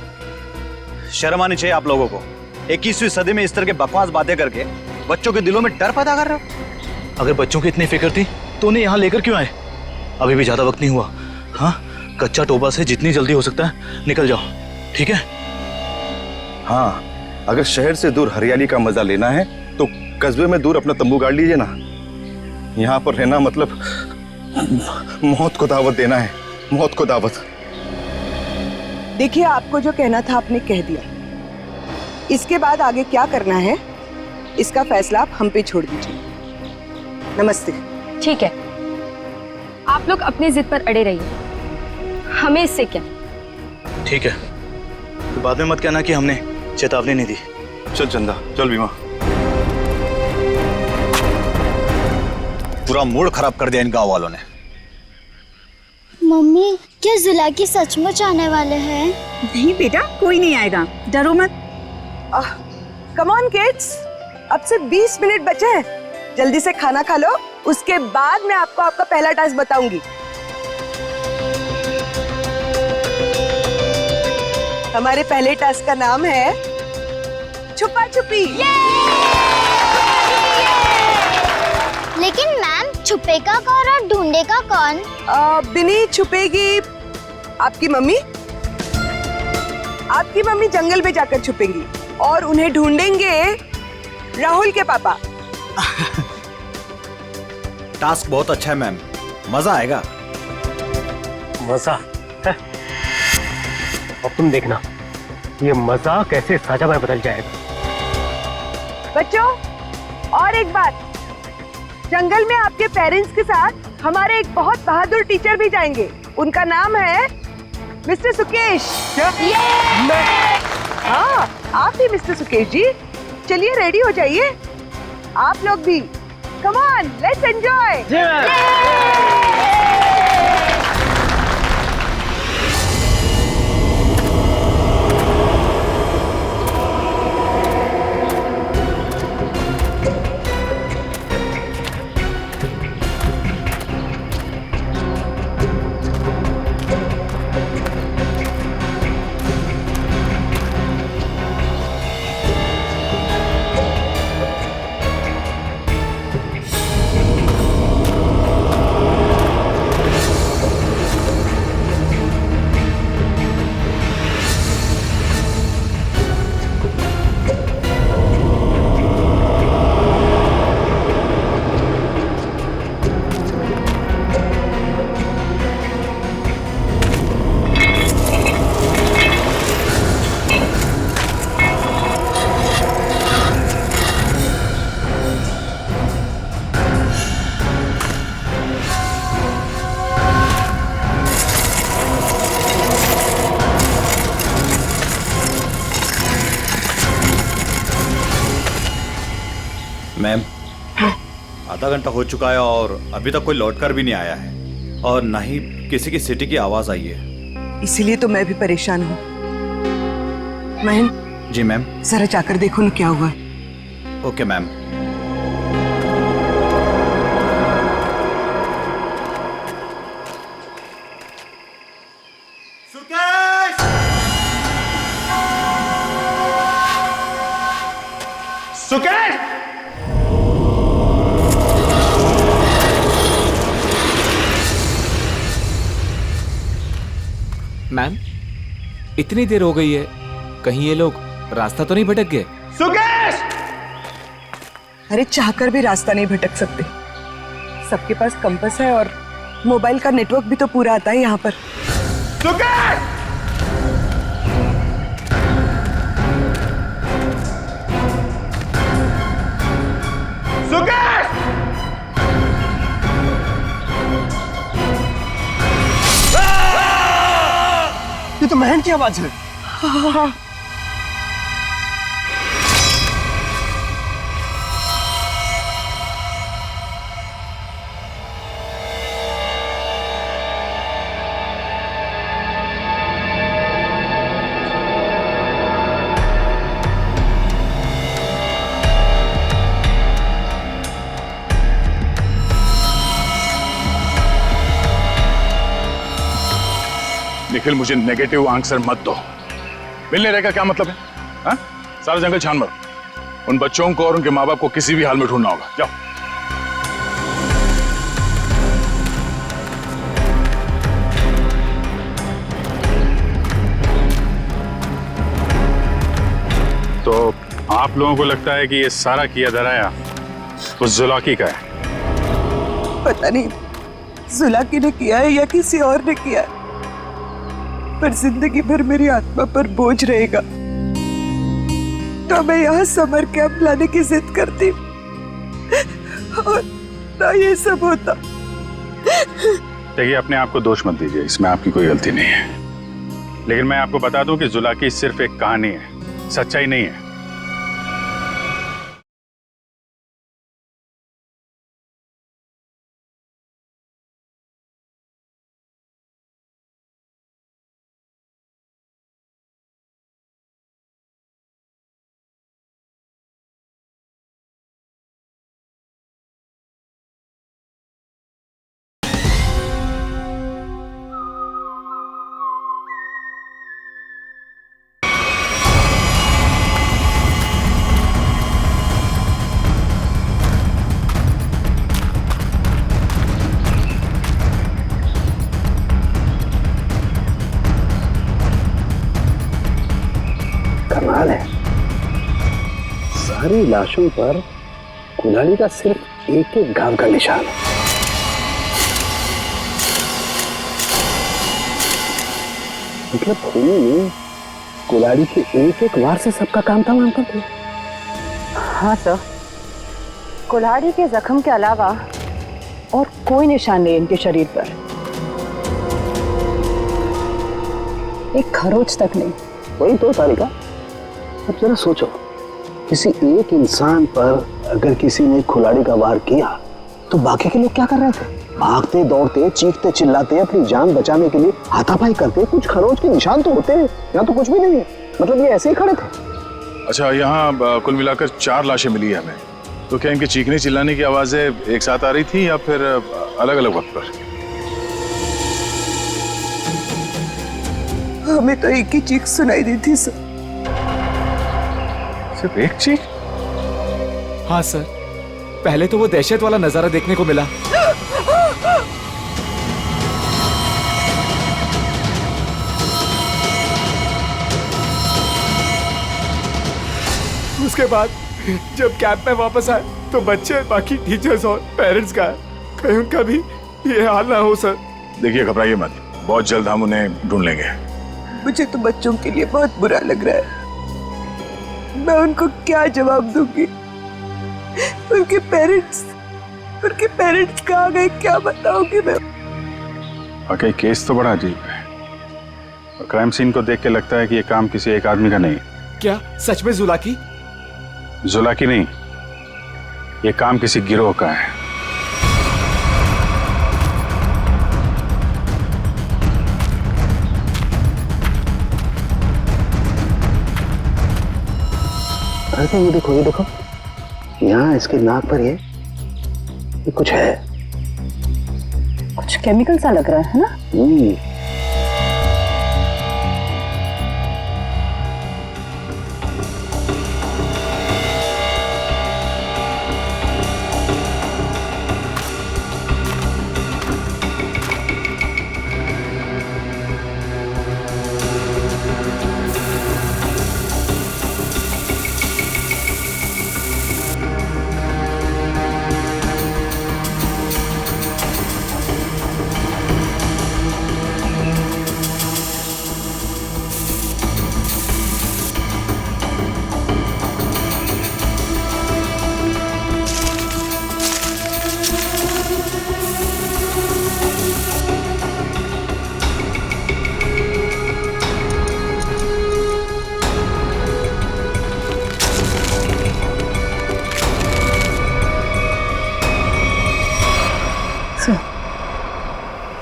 शर्म आनी चाहिए आप लोगों को। 21वीं सदी में इस तरह के बकवास बातें करके बच्चों के दिलों में डर पैदा कर रहे हो। अगर बच्चों की इतनी फिक्र थी तो उन्हें यहाँ लेकर क्यों आए? अभी भी ज्यादा वक्त नहीं हुआ। हाँ, कच्चा टोबा से जितनी जल्दी हो सकता है निकल जाओ, ठीक है? हाँ, अगर शहर से दूर हरियाली का मजा लेना है तो कस्बे में दूर अपना तंबू गाड़ लीजिए ना। यहाँ पर रहना मतलब मौत को दावत देना है, मौत को दावत। देखिए, आपको जो कहना था आपने कह दिया। इसके बाद आगे क्या करना है इसका फैसला आप हम पे छोड़ दीजिए। नमस्ते। ठीक है, आप लोग अपनी जिद पर अड़े रहिए, हमें इससे क्या। ठीक है, तो बाद में मत कहना कि हमने चेतावनी नहीं दी। चल चंदा, चल बीमा। पूरा मूड खराब कर दिया इन गांव वालों ने। मम्मी, क्या जुलाकी सचमुच आने वाले हैं? नहीं बेटा, कोई नहीं आएगा, डरो मत। कम ऑन किड्स, अब से 20 मिनट बचे हैं, जल्दी से खाना खा लो, उसके बाद मैं आपको आपका पहला टास्क बताऊंगी। हमारे पहले टास्क का नाम है छुपा छुपी। लेकिन मैम, छुपेगा कौन और ढूंढेगा कौन? बिनी छुपेगी आपकी मम्मी। आपकी मम्मी जंगल में जाकर छुपेंगी और उन्हें ढूंढेंगे राहुल के पापा। टास्क बहुत अच्छा है मैम, मजा आएगा। मजा है? अब तुम देखना ये मजा कैसे सजा में बदल जाएगा। बच्चों, और एक बात, जंगल में आपके पेरेंट्स के साथ हमारे एक बहुत बहादुर टीचर भी जाएंगे। उनका नाम है मिस्टर सुकेश। क्या? हाँ, आप भी मिस्टर सुकेश जी। चलिए रेडी हो जाइए, आप लोग भी। Come on, let's enjoy. Ma'am, आधा घंटा हो चुका है और अभी तक कोई लौटकर भी नहीं आया है, और ना ही किसी की सीटी की आवाज आई है। इसीलिए तो मैं भी परेशान हूँ। महन। जी मैम। जरा जाकर देखो ना क्या हुआ है। Okay ma'am. सुकेश! मैम, इतनी देर हो गई है, कहीं ये लोग रास्ता तो नहीं भटक गए? सुकेश! अरे चाहकर भी रास्ता नहीं भटक सकते, सबके पास कंपास है और मोबाइल का नेटवर्क भी तो पूरा आता है यहाँ पर। सुकेश! सुकेश! ये तो महन की आवाज है। निखिल, मुझे नेगेटिव आंसर मत दो। मिलने रहने का क्या मतलब है? हाँ? सारा जंगल छान मारो। उन बच्चों को और उनके माँ बाप को किसी भी हाल में ढूंढना होगा। जाओ। तो आप लोगों को लगता है कि ये सारा किया धराया उस जुलाकी का है? पता नहीं जुलाकी ने किया है या किसी और ने किया है, पर जिंदगी भर मेरी आत्मा पर बोझ रहेगा। तो मैं यहाँ समर कैंप लाने की जिद करती और ना ये सब होता। देखिए, अपने आप को दोष मत दीजिए, इसमें आपकी कोई गलती नहीं है। लेकिन मैं आपको बता दूं कि जुलाकी सिर्फ एक कहानी है, सच्चाई नहीं है। कमाल है, सारी लाशों पर कुल्हाड़ी का सिर्फ एक एक घाव का निशान है। मतलब खूनी ने कुल्हाड़ी के एक एक वार से सबका काम तमाम कर दिया। हाँ सर, कुल्हाड़ी के जख्म के अलावा और कोई निशान नहीं इनके शरीर पर, एक खरोच तक नहीं। वही तो तारिका, अब जरा सोचो, किसी एक इंसान पर अगर किसी ने कुल्हाड़ी का वार किया तो बाकी के लोग क्या कर रहे थे? भागते दौड़ते, चीखते चिल्लाते, अपनी जान बचाने के लिए हाथापाई करते। कुछ खरोच के निशान तो होते हैं, यहाँ तो कुछ भी नहीं है। मतलब ये ऐसे ही खड़े थे। अच्छा, यहाँ कुल मिलाकर 4 लाशें मिली है हमें। तो क्या इनके चीखने चिल्लाने की आवाजें एक साथ आ रही थी या फिर अलग अलग वक्त पर? हमें तो एक ही चीख सुनाई दी थी सर। सिर्फ एक चीख? हाँ सर, पहले तो वो दहशत वाला नजारा देखने को मिला। उसके बाद जब कैंप में वापस आए तो बच्चे, बाकी टीचर्स और पेरेंट्स का कहीं उनका भी ये हाल ना हो सर। देखिए, घबराइए मत, बहुत जल्द हम उन्हें ढूंढ लेंगे। मुझे तो बच्चों के लिए बहुत बुरा लग रहा है। मैं उनको क्या जवाब दूंगी? उनके पेरेंट्स कहाँ गए, क्या बताऊंगी मैं? वाकई केस तो बड़ा अजीब है और क्राइम सीन को देख के लगता है कि ये काम किसी एक आदमी का नहीं। क्या सच में जुलाकी? जुलाकी नहीं, ये काम किसी गिरोह का है। अरे ये देखो, यहाँ इसके नाक पर ये कुछ है, कुछ केमिकल सा लग रहा है ना?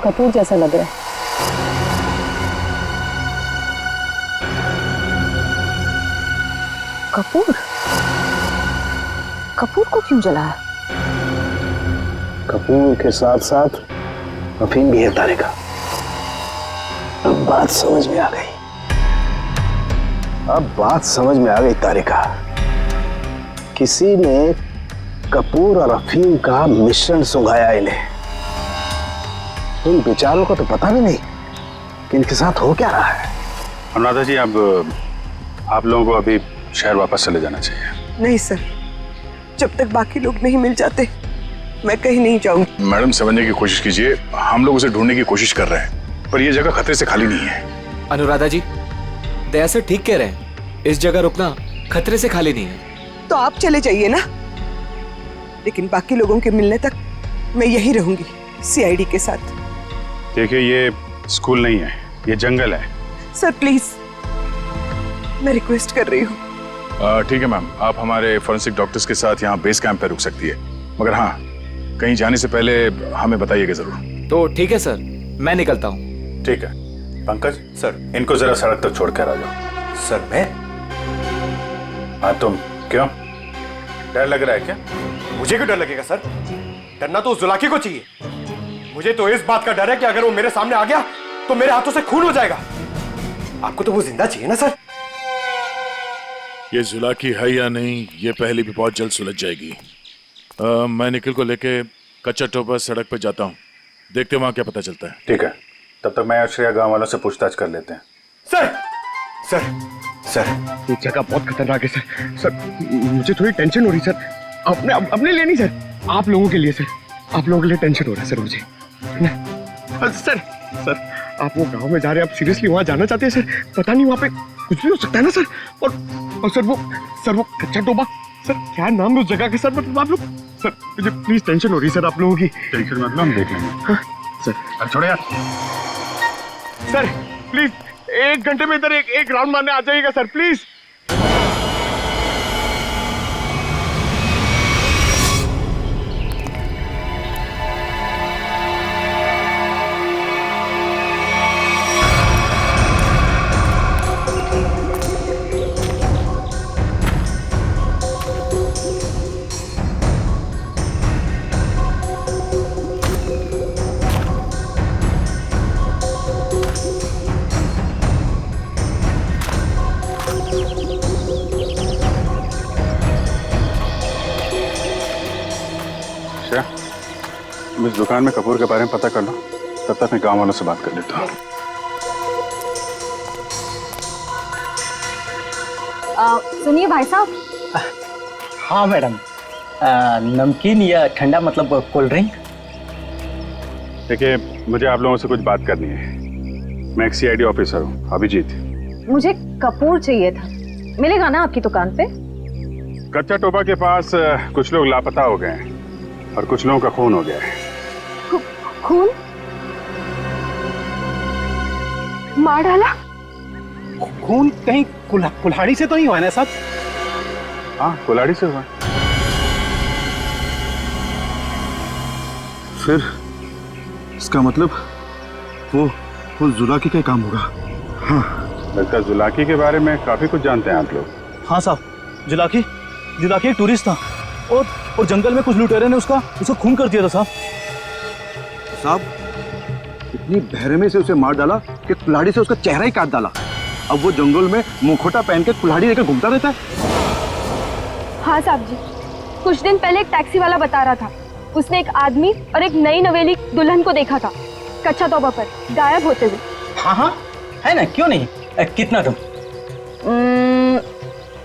कपूर जैसा लग रहा है। कपूर? कपूर को क्यों जलाया? कपूर के साथ साथ अफीम भी है तारिका। अब बात समझ में आ गई, अब बात समझ में आ गई तारिका। किसी ने कपूर और अफीम का मिश्रण सुंघाया इन्हें। तुम बेचारों को तो पता भी नहीं कि इनके साथ हो क्या रहा है। अनुराधा जी, अब आप लोगों को अभी शहर वापस चले जाना चाहिए। नहीं सर, जब तक बाकी लोग नहीं मिल जाते मैं कहीं नहीं जाऊंगी। मैडम, समझने की कोशिश कीजिए, हम लोग उसे ढूंढने की कोशिश कर रहे हैं, पर यह जगह खतरे से खाली नहीं है। अनुराधा जी, दया सर ठीक कह रहे हैं, इस जगह रुकना खतरे से खाली नहीं है। तो आप चले जाइए ना, लेकिन बाकी लोगों के मिलने तक मैं यहीं रहूंगी सीआईडी के साथ। देखिए, ये स्कूल नहीं है, ये जंगल है। सर प्लीज, मैं रिक्वेस्ट कर रही हूँ। ठीक है मैम, आप हमारे फॉरेंसिक डॉक्टर्स के साथ यहाँ बेस कैंप पे रुक सकती है, मगर हाँ, कहीं जाने से पहले हमें बताइएगा जरूर। तो ठीक है सर, मैं निकलता हूँ। ठीक है। पंकज सर, इनको जरा सड़क तक छोड़ कर आ जाओ। सर मैं? हाँ तुम, क्यों डर लग रहा है क्या? मुझे क्यों डर लगेगा सर? डरना तो उस जुलाकी को चाहिए। मुझे तो इस बात का डर है कि अगर वो मेरे सामने आ गया तो मेरे हाथों से खून हो जाएगा। आपको तो वो जिंदा चाहिए ना सर? ये जुलाकी है या नहीं, ये पहले भी बहुत जल्द सुलझ जाएगी। मैं निखिल को लेके कच्चा टोपा सड़क पे जाता हूँ, देखते वहां क्या पता चलता है। ठीक है, तब तक मैं और श्रेया गांव वालों से पूछताछ कर लेते हैं। सर सर सर, ये जगह बहुत खतरनाक है सर। सर मुझे थोड़ी टेंशन हो रही सर, अपने लिए नहीं सर, आप लोगों के लिए सर। आप लोगों के लिए टेंशन हो रहा है सर मुझे सर। सर आप वो गांव में जा रहे हैं, आप सीरियसली वहां जाना चाहते हैं सर? पता नहीं वहां पे कुछ भी हो सकता है ना सर। और सर वो कच्चा टोबा, सर क्या नाम है उस जगह के सर? मतलब आप लोग सर, मुझे प्लीज टेंशन हो रही है सर आप लोगों की। टेंशन मतलब हम देख लेंगे। हाँ, सर अब छोड़े यार। सर प्लीज 1 घंटे में इधर एक राउंड मारने आ जाइएगा सर प्लीज। तुम इस दुकान में कपूर के बारे में पता कर लो, तब तक मैं गांव वालों से बात कर लेता हूँ। सुनिए भाई साहब। हाँ मैडम, नमकीन या ठंडा मतलब कोल्ड ड्रिंक? देखिए, मुझे आप लोगों से कुछ बात करनी है। मैं एक सीआईडी ऑफिसर हूँ, अभिजीत। मुझे कपूर चाहिए था, मिलेगा ना आपकी दुकान पे? कच्चा टोबा के पास कुछ लोग लापता हो गए हैं और कुछ लोगों का खून हो गया है। खून? मार डाला? खून कहीं कुल्हाड़ी से तो नहीं हुआ ना साहब? हाँ, कुल्हाड़ी से हुआ। फिर इसका मतलब वो जुलाकी का काम होगा। हाँ, लगता है जुलाकी के बारे में काफी कुछ जानते हैं आप लोग। हाँ साहब, जुलाकी एक टूरिस्ट था और जंगल में कुछ लुटेरे ने उसका खून कर दिया था साहब, इतनी बहरमे से उसे मार डाला कि कुल्हाड़ी से उसका चेहरा ही काट डाला। अब वो जंगल में मुखोटा पहन के कुल्हाड़ी लेकर घूमता रहता है। हाँ साहब जी, कुछ दिन पहले एक टैक्सी वाला बता रहा था, उसने एक आदमी और एक नई नवेली दुल्हन को देखा था कच्चा तोबा पर गायब होते हुए। हाँ है ना, क्यों नहीं? कितना तुम?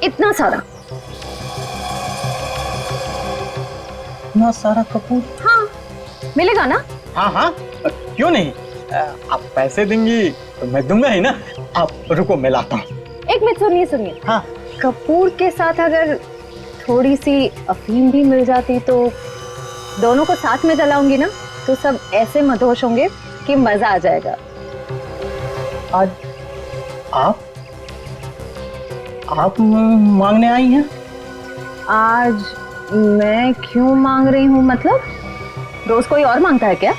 इतना सारा। इतना सारा कपूर? हाँ, मिलेगा ना? हाँ, क्यों नहीं? आप पैसे देंगी तो मैं दूंगा ही ना। आप रुको, मैं लाता हूँ। एक मिनट, सुनिए। हाँ, कपूर के साथ अगर थोड़ी सी अफीम भी मिल जाती तो दोनों को साथ में जलाऊंगी ना, तो सब ऐसे मदहोश होंगे कि मजा आ जाएगा। आज आप मांगने आई हैं? आज मैं क्यों मांग रही हूँ? मतलब रोज कोई और मांगता है क्या?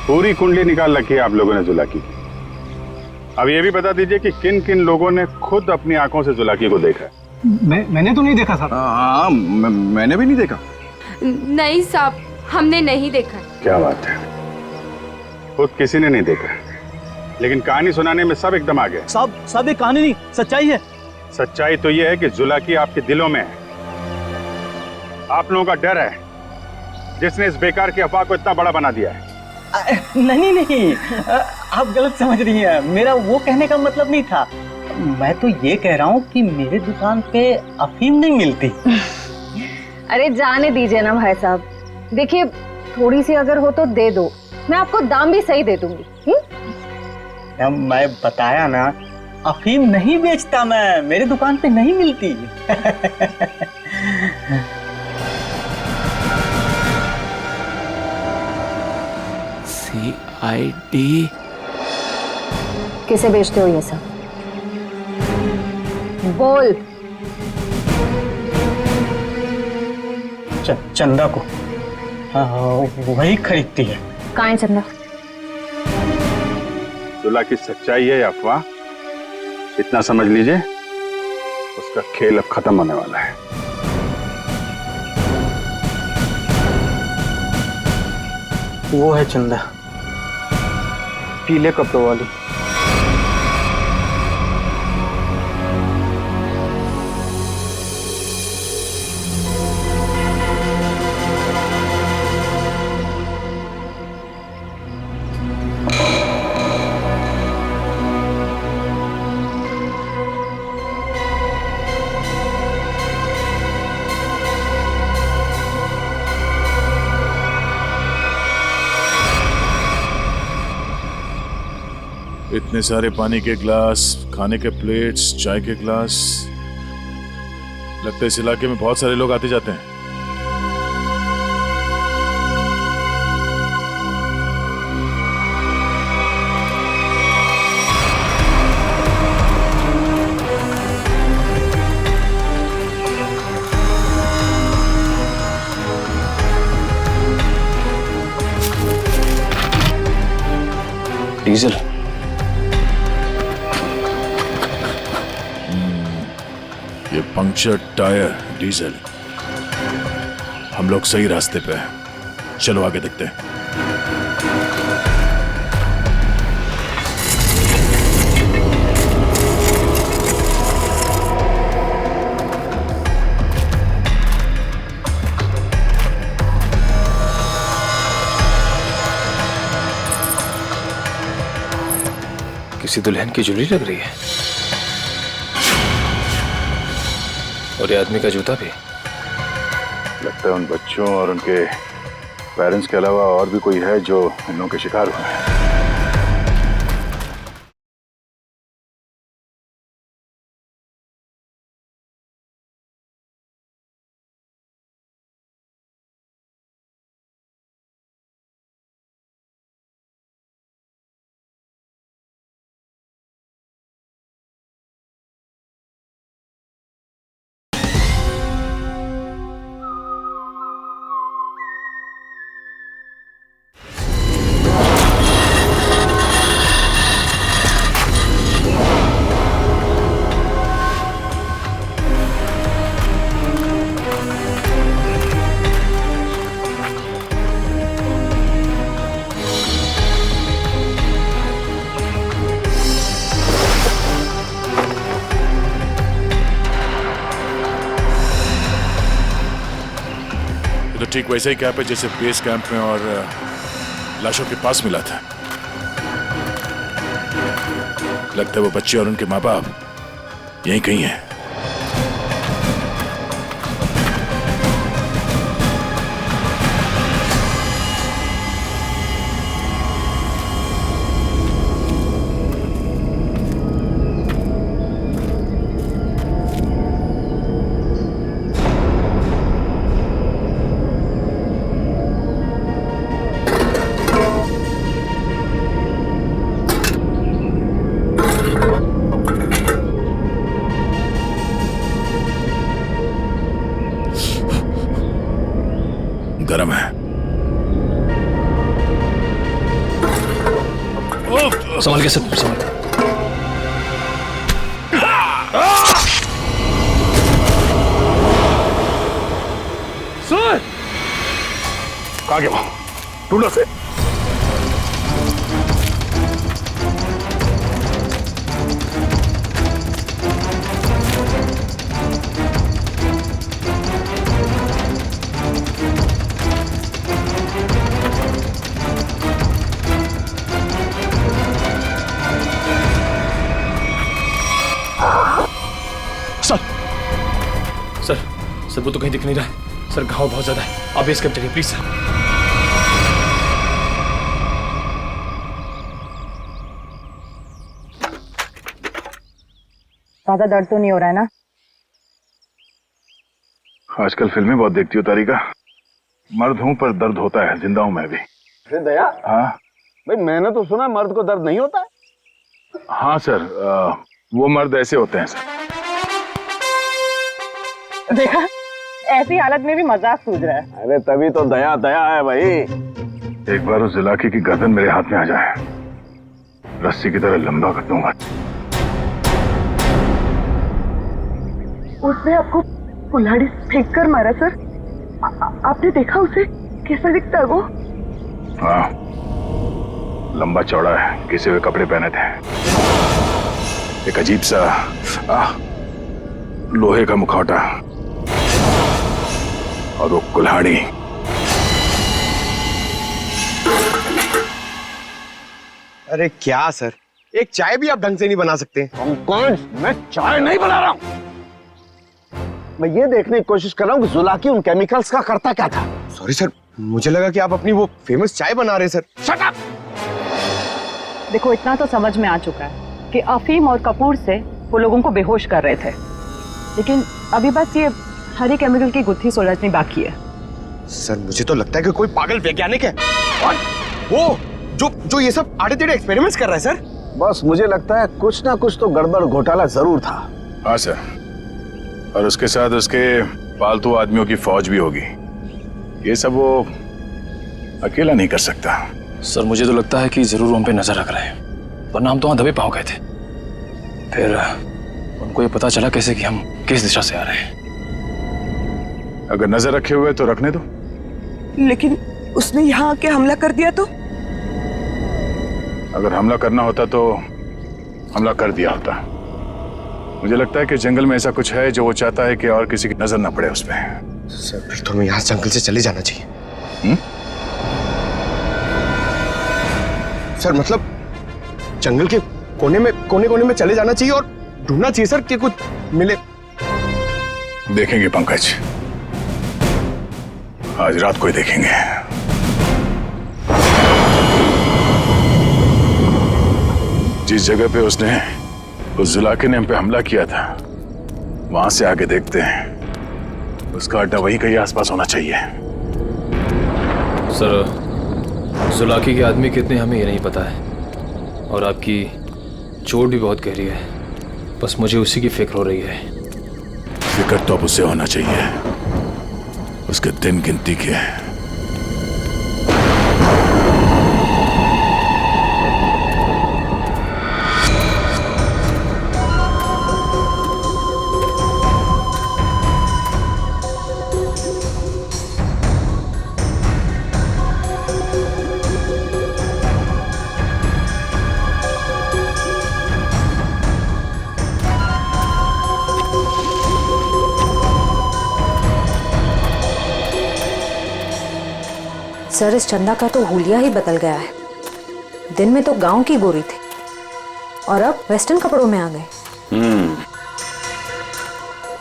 पूरी कुंडली निकाल रखी है आप लोगों ने जुलाकी की। अब ये भी बता दीजिए कि किन किन लोगों ने खुद अपनी आंखों से जुलाकी को देखा है? मैंने तो नहीं देखा साहब। हाँ, मैंने भी नहीं देखा। नहीं साहब, हमने नहीं देखा। क्या बात है, खुद किसी ने नहीं देखा? लेकिन कहानी सुनाने में सब एकदम आ गए। सब एक कहानी नहीं, सच्चाई है। सच्चाई तो यह है कि जुलाकी आपके दिलों में है। आप लोगों का डर है जिसने इस बेकार की अफवाह को इतना बड़ा बना दिया है। नहीं, आप गलत समझ रही हैं। मेरा वो कहने का मतलब नहीं था। मैं तो ये कह रहा हूँ कि मेरे दुकान पे अफीम नहीं मिलती। अरे जाने दीजिए ना भाई साहब, देखिए थोड़ी सी अगर हो तो दे दो, मैं आपको दाम भी सही दे दूंगी। मैं बताया ना, अफीम नहीं बेचता मैं, मेरे दुकान पे नहीं मिलती। CID किसे बेचते हो ये सब? बोल। चंदा को। हाँ, वही खरीदती है। कहाँ है चंदा? जुलाकी सच्चाई है या अफवाह, इतना समझ लीजिए, उसका खेल अब खत्म होने वाला है। वो है चंदा, पीले कपड़ों वाली। इतने सारे पानी के ग्लास, खाने के प्लेट्स, चाय के ग्लास, लगता है इस इलाके में बहुत सारे लोग आते जाते हैं। डीजल। ये पंक्चर टायर डीजल। हम लोग सही रास्ते पे हैं, चलो आगे देखते हैं। किसी दुल्हन की ज्वेलरी लग रही है, और ये आदमी का जूता भी। लगता है उन बच्चों और उनके पेरेंट्स के अलावा और भी कोई है जो इन लोगों के शिकार हुए हैं। ठीक वैसा ही कैप है जैसे बेस कैंप में और लाशों के पास मिला था। लगता है वो बच्चे और उनके माँ बाप यहीं कहीं हैं। गरम है। संभाल के सब संभाल। सर कहाँ गया? ढूंढो से। सर वो तो कहीं दिख नहीं रहा है सर, घाव बहुत ज्यादा है, आप बेस कैंप चलिए प्लीज सर। ज्यादा दर्द तो नहीं हो रहा है ना? आजकल फिल्में बहुत देखती हो तारिका। मर्द हूं पर दर्द होता है, जिंदा हूं मैं भी। दया, हाँ भाई मैंने तो सुना मर्द को दर्द नहीं होता है। हाँ सर, वो मर्द ऐसे होते हैं सर। देखा, ऐसी हालत में भी मजाक सूझ रहा है। अरे तभी तो दया दया है भाई। एक बार उस जुलाकी की गर्दन मेरे हाथ में आ जाए, रस्सी की तरह लंबा कर दूंगा। उसने आपको कुल्हाड़ी फेंक कर मारा सर? आपने देखा उसे? कैसा दिखता है वो? हाँ, लंबा चौड़ा है, घिसे हुए कपड़े पहने थे, एक अजीब सा लोहे का मुखौटा और वो कुल्हाड़ी। अरे क्या सर, एक चाय भी आप ढंग से नहीं बना सकते? कौन? मैं चाय नहीं बना रहा हूं। मैं ये देखने की कोशिश कर रहा हूं कि जुलाकी उन केमिकल्स का करता क्या था। सॉरी सर, मुझे लगा कि आप अपनी वो फेमस चाय बना रहे हैं सर। Shut up! देखो इतना तो समझ में आ चुका है कि अफीम और कपूर से वो लोगों को बेहोश कर रहे थे, लेकिन अभी बस ये हरी केमिकल की गुत्थी सुलझनी बाकी है। सर मुझे तो लगता है कि कोई पागल वैज्ञानिक है और वो जो ये सब आड़े टेढ़े एक्सपेरिमेंट्स कर रहा है सर। बस मुझे लगता है कुछ ना कुछ तो गड़बड़ घोटाला जरूर था। हाँ सर, और उसके साथ उसके पालतू आदमियों की फौज भी होगी। ये सब वो अकेला नहीं कर सकता। सर मुझे तो लगता है कि जरूर उन पे नजर रख रहे हैं, वरना हम तो वहां दबे पांव गए थे। फिर उनको ये पता चला कैसे कि हम किस दिशा से आ रहे हैं। अगर नजर रखे हुए तो रखने दो। लेकिन उसने यहाँ आके हमला कर दिया तो? अगर हमला करना होता तो हमला कर दिया होता। मुझे लगता है कि जंगल में ऐसा कुछ है जो वो चाहता है कि और किसी की नजर ना पड़े उस पर। सर फिर तो हमें यहाँ जंगल से चले जाना चाहिए। सर मतलब जंगल के कोने में चले जाना चाहिए और ढूंढना चाहिए सर कि कुछ मिले। देखेंगे पंकज, आज रात को ही देखेंगे। जिस जगह पे उसने उस जुलाके ने हम पे हमला किया था, वहां से आगे देखते हैं। उसका अड्डा वहीं कहीं आसपास होना चाहिए। सर जुलाकी के आदमी कितने हमें ये नहीं पता है, और आपकी चोट भी बहुत गहरी है। बस मुझे उसी की फिक्र हो रही है। फिक्र तो अब उसे होना चाहिए, उसके दिन गिनती के। सर इस चंदा का तो हुलिया ही बदल गया है। दिन में तो गांव की गोरी थी और अब वेस्टर्न कपड़ों में आ गए।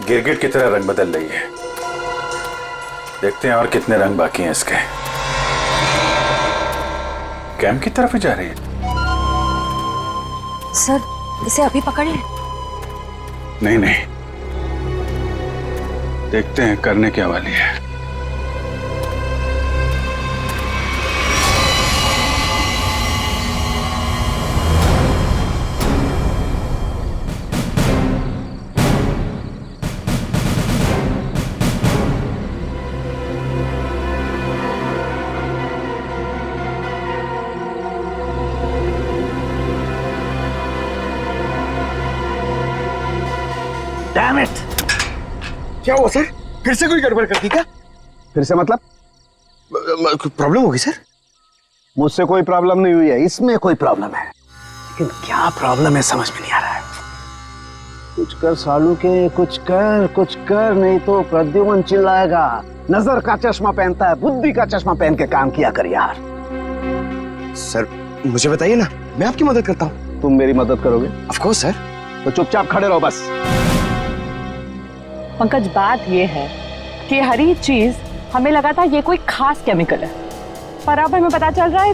गिरगिट की तरह रंग बदल रही है। देखते हैं और कितने रंग बाकी हैं इसके। कैंप की तरफ ही जा रही है। सर इसे अभी पकड़े? नहीं नहीं, देखते हैं करने क्या वाली है। Damn it! क्या हुआ सर? फिर से कोई गड़बड़ कर दी क्या? फिर से मतलब? प्रॉब्लम होगी सर? मुझसे कोई प्रॉब्लम नहीं हुई है, इसमें कोई प्रॉब्लम है। लेकिन क्या प्रॉब्लम है समझ में नहीं आ रहा है। कुछ कर सालू के, कुछ कर नहीं तो प्रद्युमन चिल्लाएगा। नजर का चश्मा पहनता है, बुद्धि का चश्मा पहन के काम किया कर यार। सर मुझे बताइए ना, मैं आपकी मदद करता हूँ। तुम मेरी मदद करोगे? Of course sir. तो चुपचाप खड़े रहो बस। पंकज बात ये है कि हर एक चीज हमें लगा था ये कोई खास केमिकल है, पर अब हमें पता चल रहा है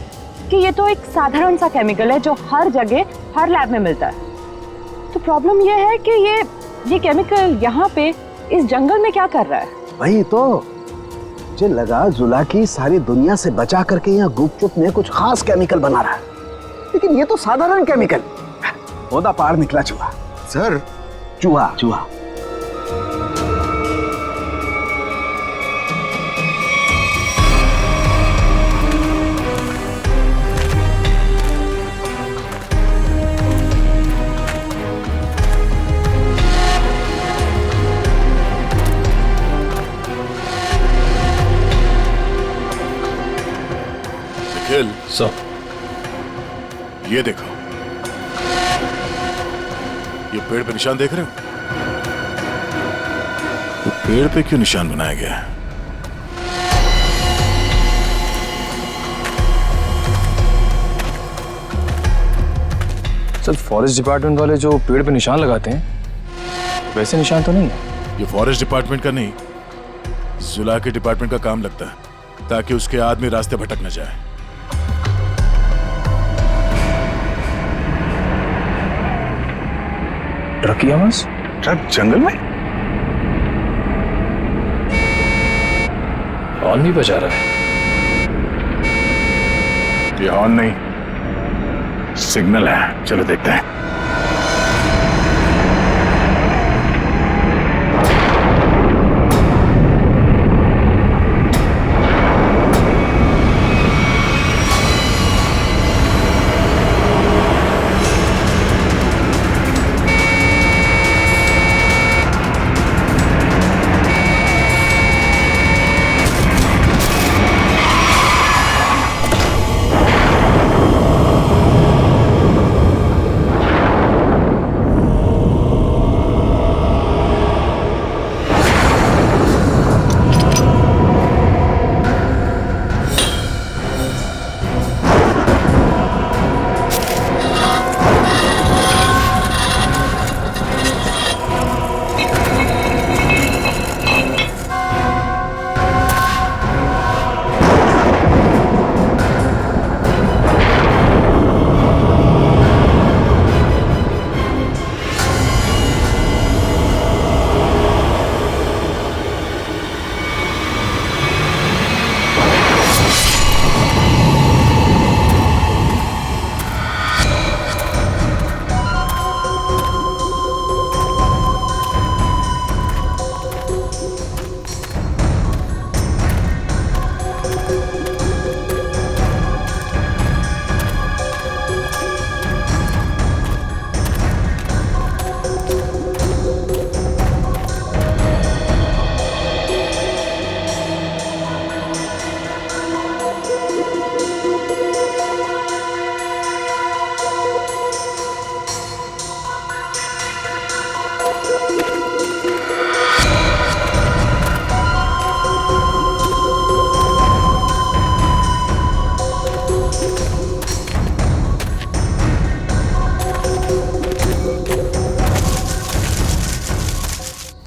कि ये तो एक साधारण सा केमिकल है जो हर जगह हर लैब में मिलता है। तो प्रॉब्लम ये है कि ये केमिकल यहाँ पे इस जंगल में क्या कर रहा है? वही तो मुझे लगा जुला की सारी दुनिया से बचा करके यहाँ गुपचुप में कुछ खास केमिकल बना रहा है, लेकिन ये तो साधारण केमिकल। ओदा पार निकला चूहा। सर चूहा चूहा। सर ये देखो, ये पेड़ पे निशान देख रहे हो? तो पेड़ पे क्यों निशान बनाया गया है? सर फॉरेस्ट डिपार्टमेंट वाले जो पेड़ पे निशान लगाते हैं वैसे निशान तो नहीं है। ये फॉरेस्ट डिपार्टमेंट का नहीं, जुला के डिपार्टमेंट का काम लगता है ताकि उसके आदमी रास्ते भटक न जाए। ट्रक की आवाज? ट्रक जंगल में हॉर्न भी बजा रहा है। ये हॉर्न नहीं, सिग्नल है। चलो देखते हैं।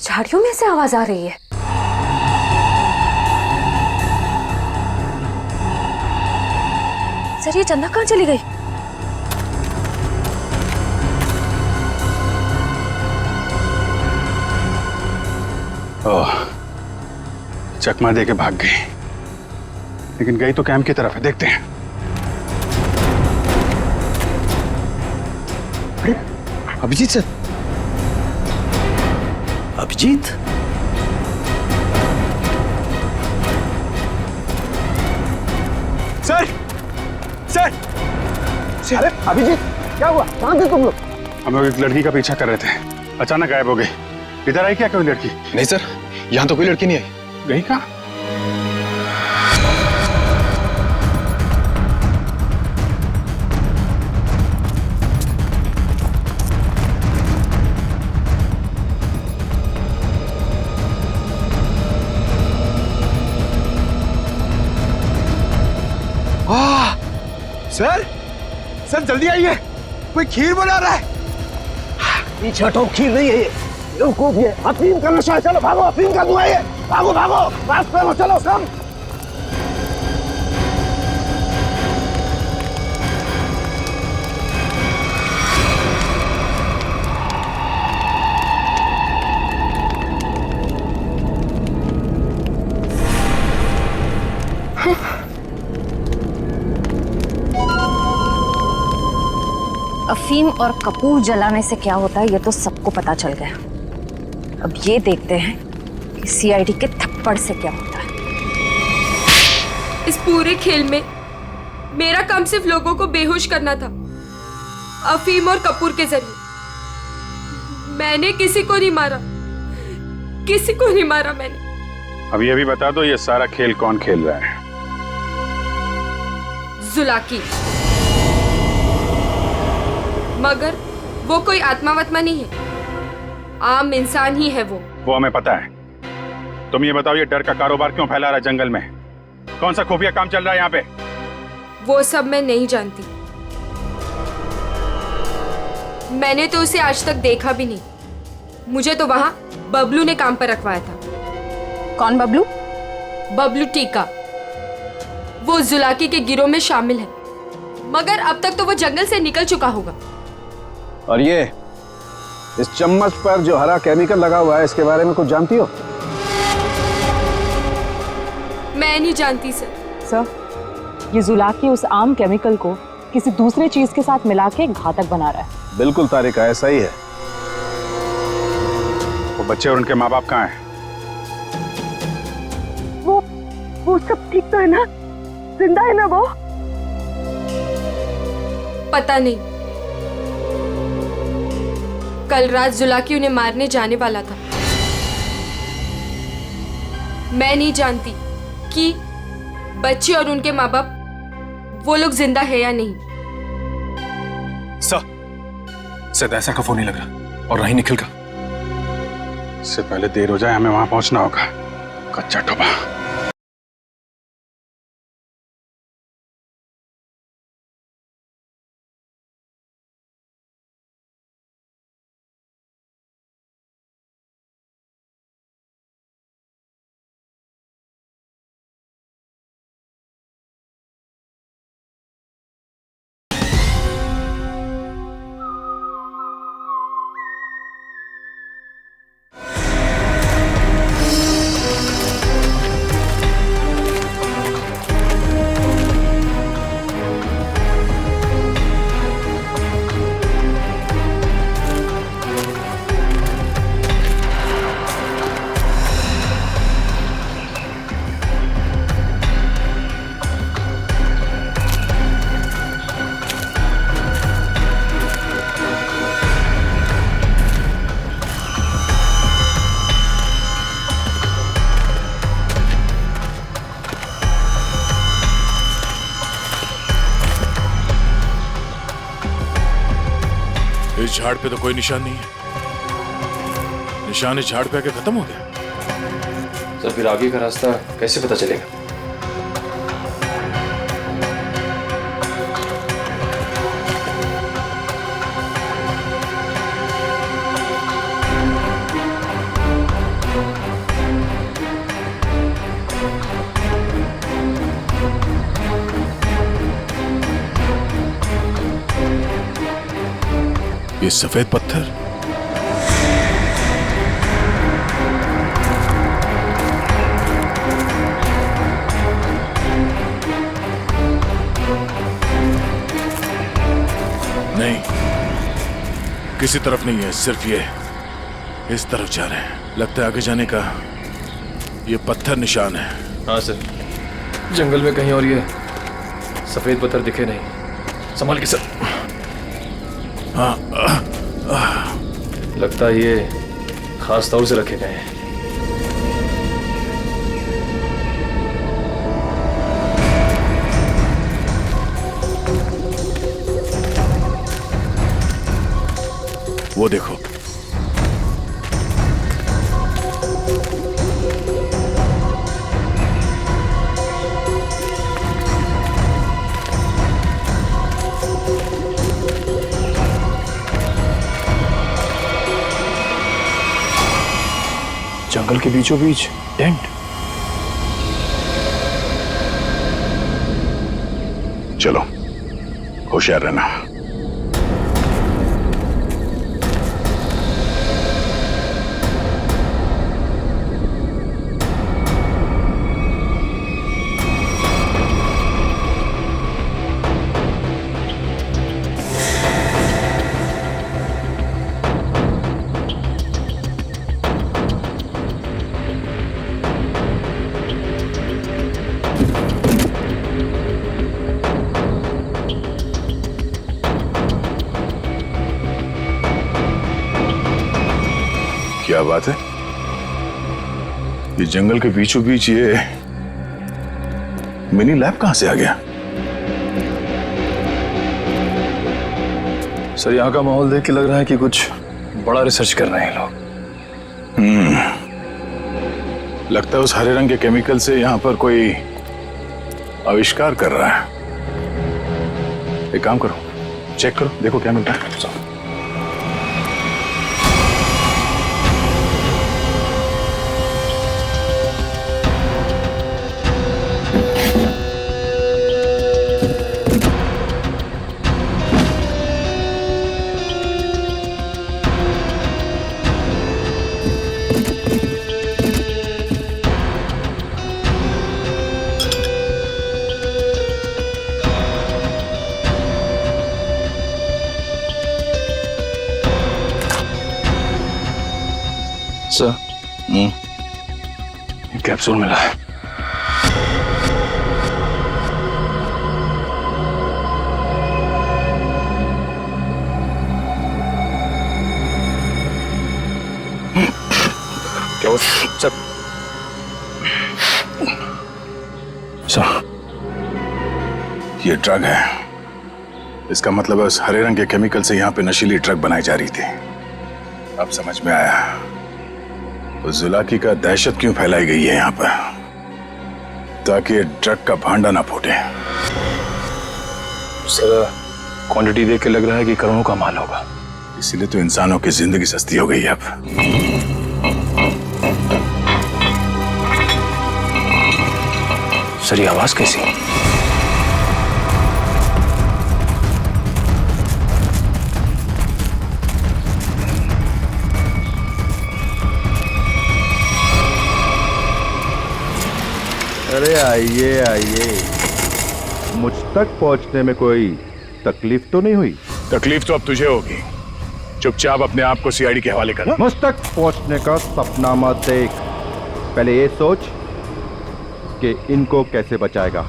झाड़ियों में से आवाज आ रही है। सर ये चंदा कहाँ चली गई? ओह, चकमा दे के भाग गई, लेकिन गई तो कैंप की तरफ है। देखते हैं। अरे Abhijit sir, Abhijit sir sir अरे अभिजीत क्या हुआ? कहाँ थे तुम लोग? हम लोग एक लड़की का पीछा कर रहे थे, अचानक गायब हो गई। इधर आई क्या कोई लड़की? नहीं सर, यहाँ तो कोई लड़की नहीं आई। गई कहाँ? सर सर जल्दी आइए, कोई खीर बना रहा है। पीछे हटो, खीर नहीं है ये, बेवकूफ, ये अफीम का नशा है। चलो भागो, अफीम का धुआं है। भागो भागो, फास्ट करो, चलो कम। अफीम और कपूर जलाने से क्या होता है ये तो सबको पता चल गया। अब ये देखते हैं कि सीआईडी के थप्पड़ से क्या होता है। इस पूरे खेल में मेरा काम सिर्फ लोगों को बेहोश करना था, अफीम और कपूर के जरिए। मैंने किसी को नहीं मारा, किसी को नहीं मारा मैंने। अब ये भी बता दो, ये सारा खेल कौन खेल रहा है? जुलाकी। मगर वो कोई आत्मा वत्मा नहीं है, आम इंसान ही है वो हमें पता है। तुम ये बताओ, ये डर का कारोबार क्यों फैला रहा है जंगल में? कौन सा खुफिया काम चल रहा है यहाँ पे? वो सब मैं नहीं जानती। मैंने तो उसे आज तक देखा भी नहीं। मुझे तो वहां बबलू ने काम पर रखवाया था। कौन बबलू? बबलू टीका। वो जुलाकी के गिरोह में शामिल है, मगर अब तक तो वो जंगल से निकल चुका होगा। और ये इस चम्मच पर जो हरा केमिकल लगा हुआ है, इसके बारे में कुछ जानती हो? मैं नहीं जानती सर। सर, ये जुलाकी उस आम केमिकल को किसी दूसरे चीज के साथ मिला के घातक बना रहा है। बिल्कुल तारिका, ऐसा ही है। वो बच्चे और उनके माँ बाप कहाँ हैं? वो सब ठीक तो है ना? जिंदा है ना वो? पता नहीं। कल रात जुलाकी उन्हें मारने जाने वाला था। मैं नहीं जानती कि बच्चे और उनके माँ बाप वो लोग जिंदा है या नहीं। शायद ऐसा का फोन नहीं लग रहा, और रही निखिल का। इससे पहले देर हो जाए, हमें वहां पहुंचना होगा। कच्चा टोपा। इस झाड़ पे तो कोई निशान नहीं है। निशान इस झाड़ पे आके खत्म हो गया। सर, फिर आगे का रास्ता कैसे पता चलेगा? ये सफेद पत्थर, नहीं, किसी तरफ नहीं है, सिर्फ ये इस तरफ जा रहे हैं। लगता है आगे जाने का ये पत्थर निशान है। हाँ सर, जंगल में कहीं और ये सफेद पत्थर दिखे नहीं। संभाल के सर। हाँ, लगता है ये खास तौर से रखे गए हैं। वो देखो, जंगल के बीचों बीच टेंट। चलो होशियार रहना। क्या बात है, ये जंगल के बीचों बीच ये मिनी लैब कहां से आ गया? सर यहाँ का माहौल देख के लग रहा है कि कुछ बड़ा रिसर्च कर रहे हैं लोग। लगता है उस हरे रंग के केमिकल से यहां पर कोई आविष्कार कर रहा है। एक काम करो, चेक करो, देखो क्या मिलता है। सर कैप्सूल मिला है। क्या हुआ सर? सर ये ड्रग है। इसका मतलब है उस हरे रंग के केमिकल से यहाँ पे नशीली ड्रग बनाई जा रही थी। अब समझ में आया उस जुलाकी का दहशत क्यों फैलाई गई है यहाँ पर, ताकि ड्रग का भांडा ना फूटे। सर क्वांटिटी देख के लग रहा है कि करोड़ों का माल होगा। इसीलिए तो इंसानों की जिंदगी सस्ती हो गई है अब। सर ये आवाज कैसी? अरे आइए आइए, मुझ तक पहुंचने में कोई तकलीफ तो नहीं हुई? तकलीफ तो अब तुझे होगी। चुपचाप अपने आप को सीआईडी के हवाले कर। मुझ तक पहुंचने का सपना मत देख, पहले ये सोच कि इनको कैसे बचाएगा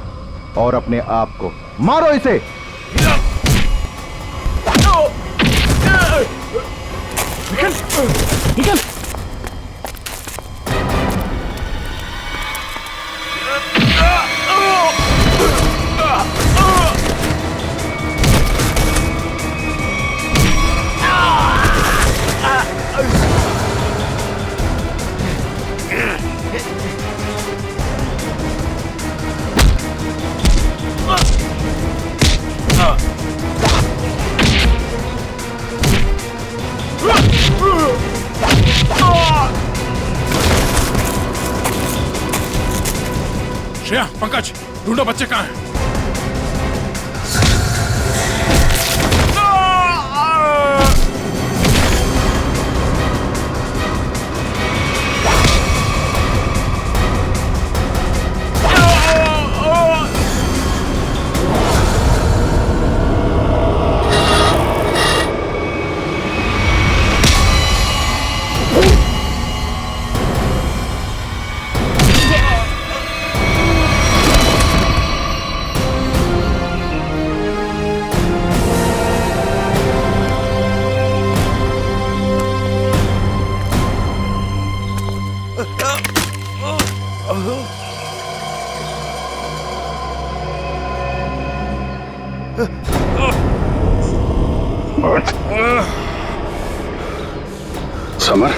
और अपने आप को। मारो इसे। निकल निकल। श्रेया, पंकज, ढूंढो बच्चे कहाँ हैं? समर,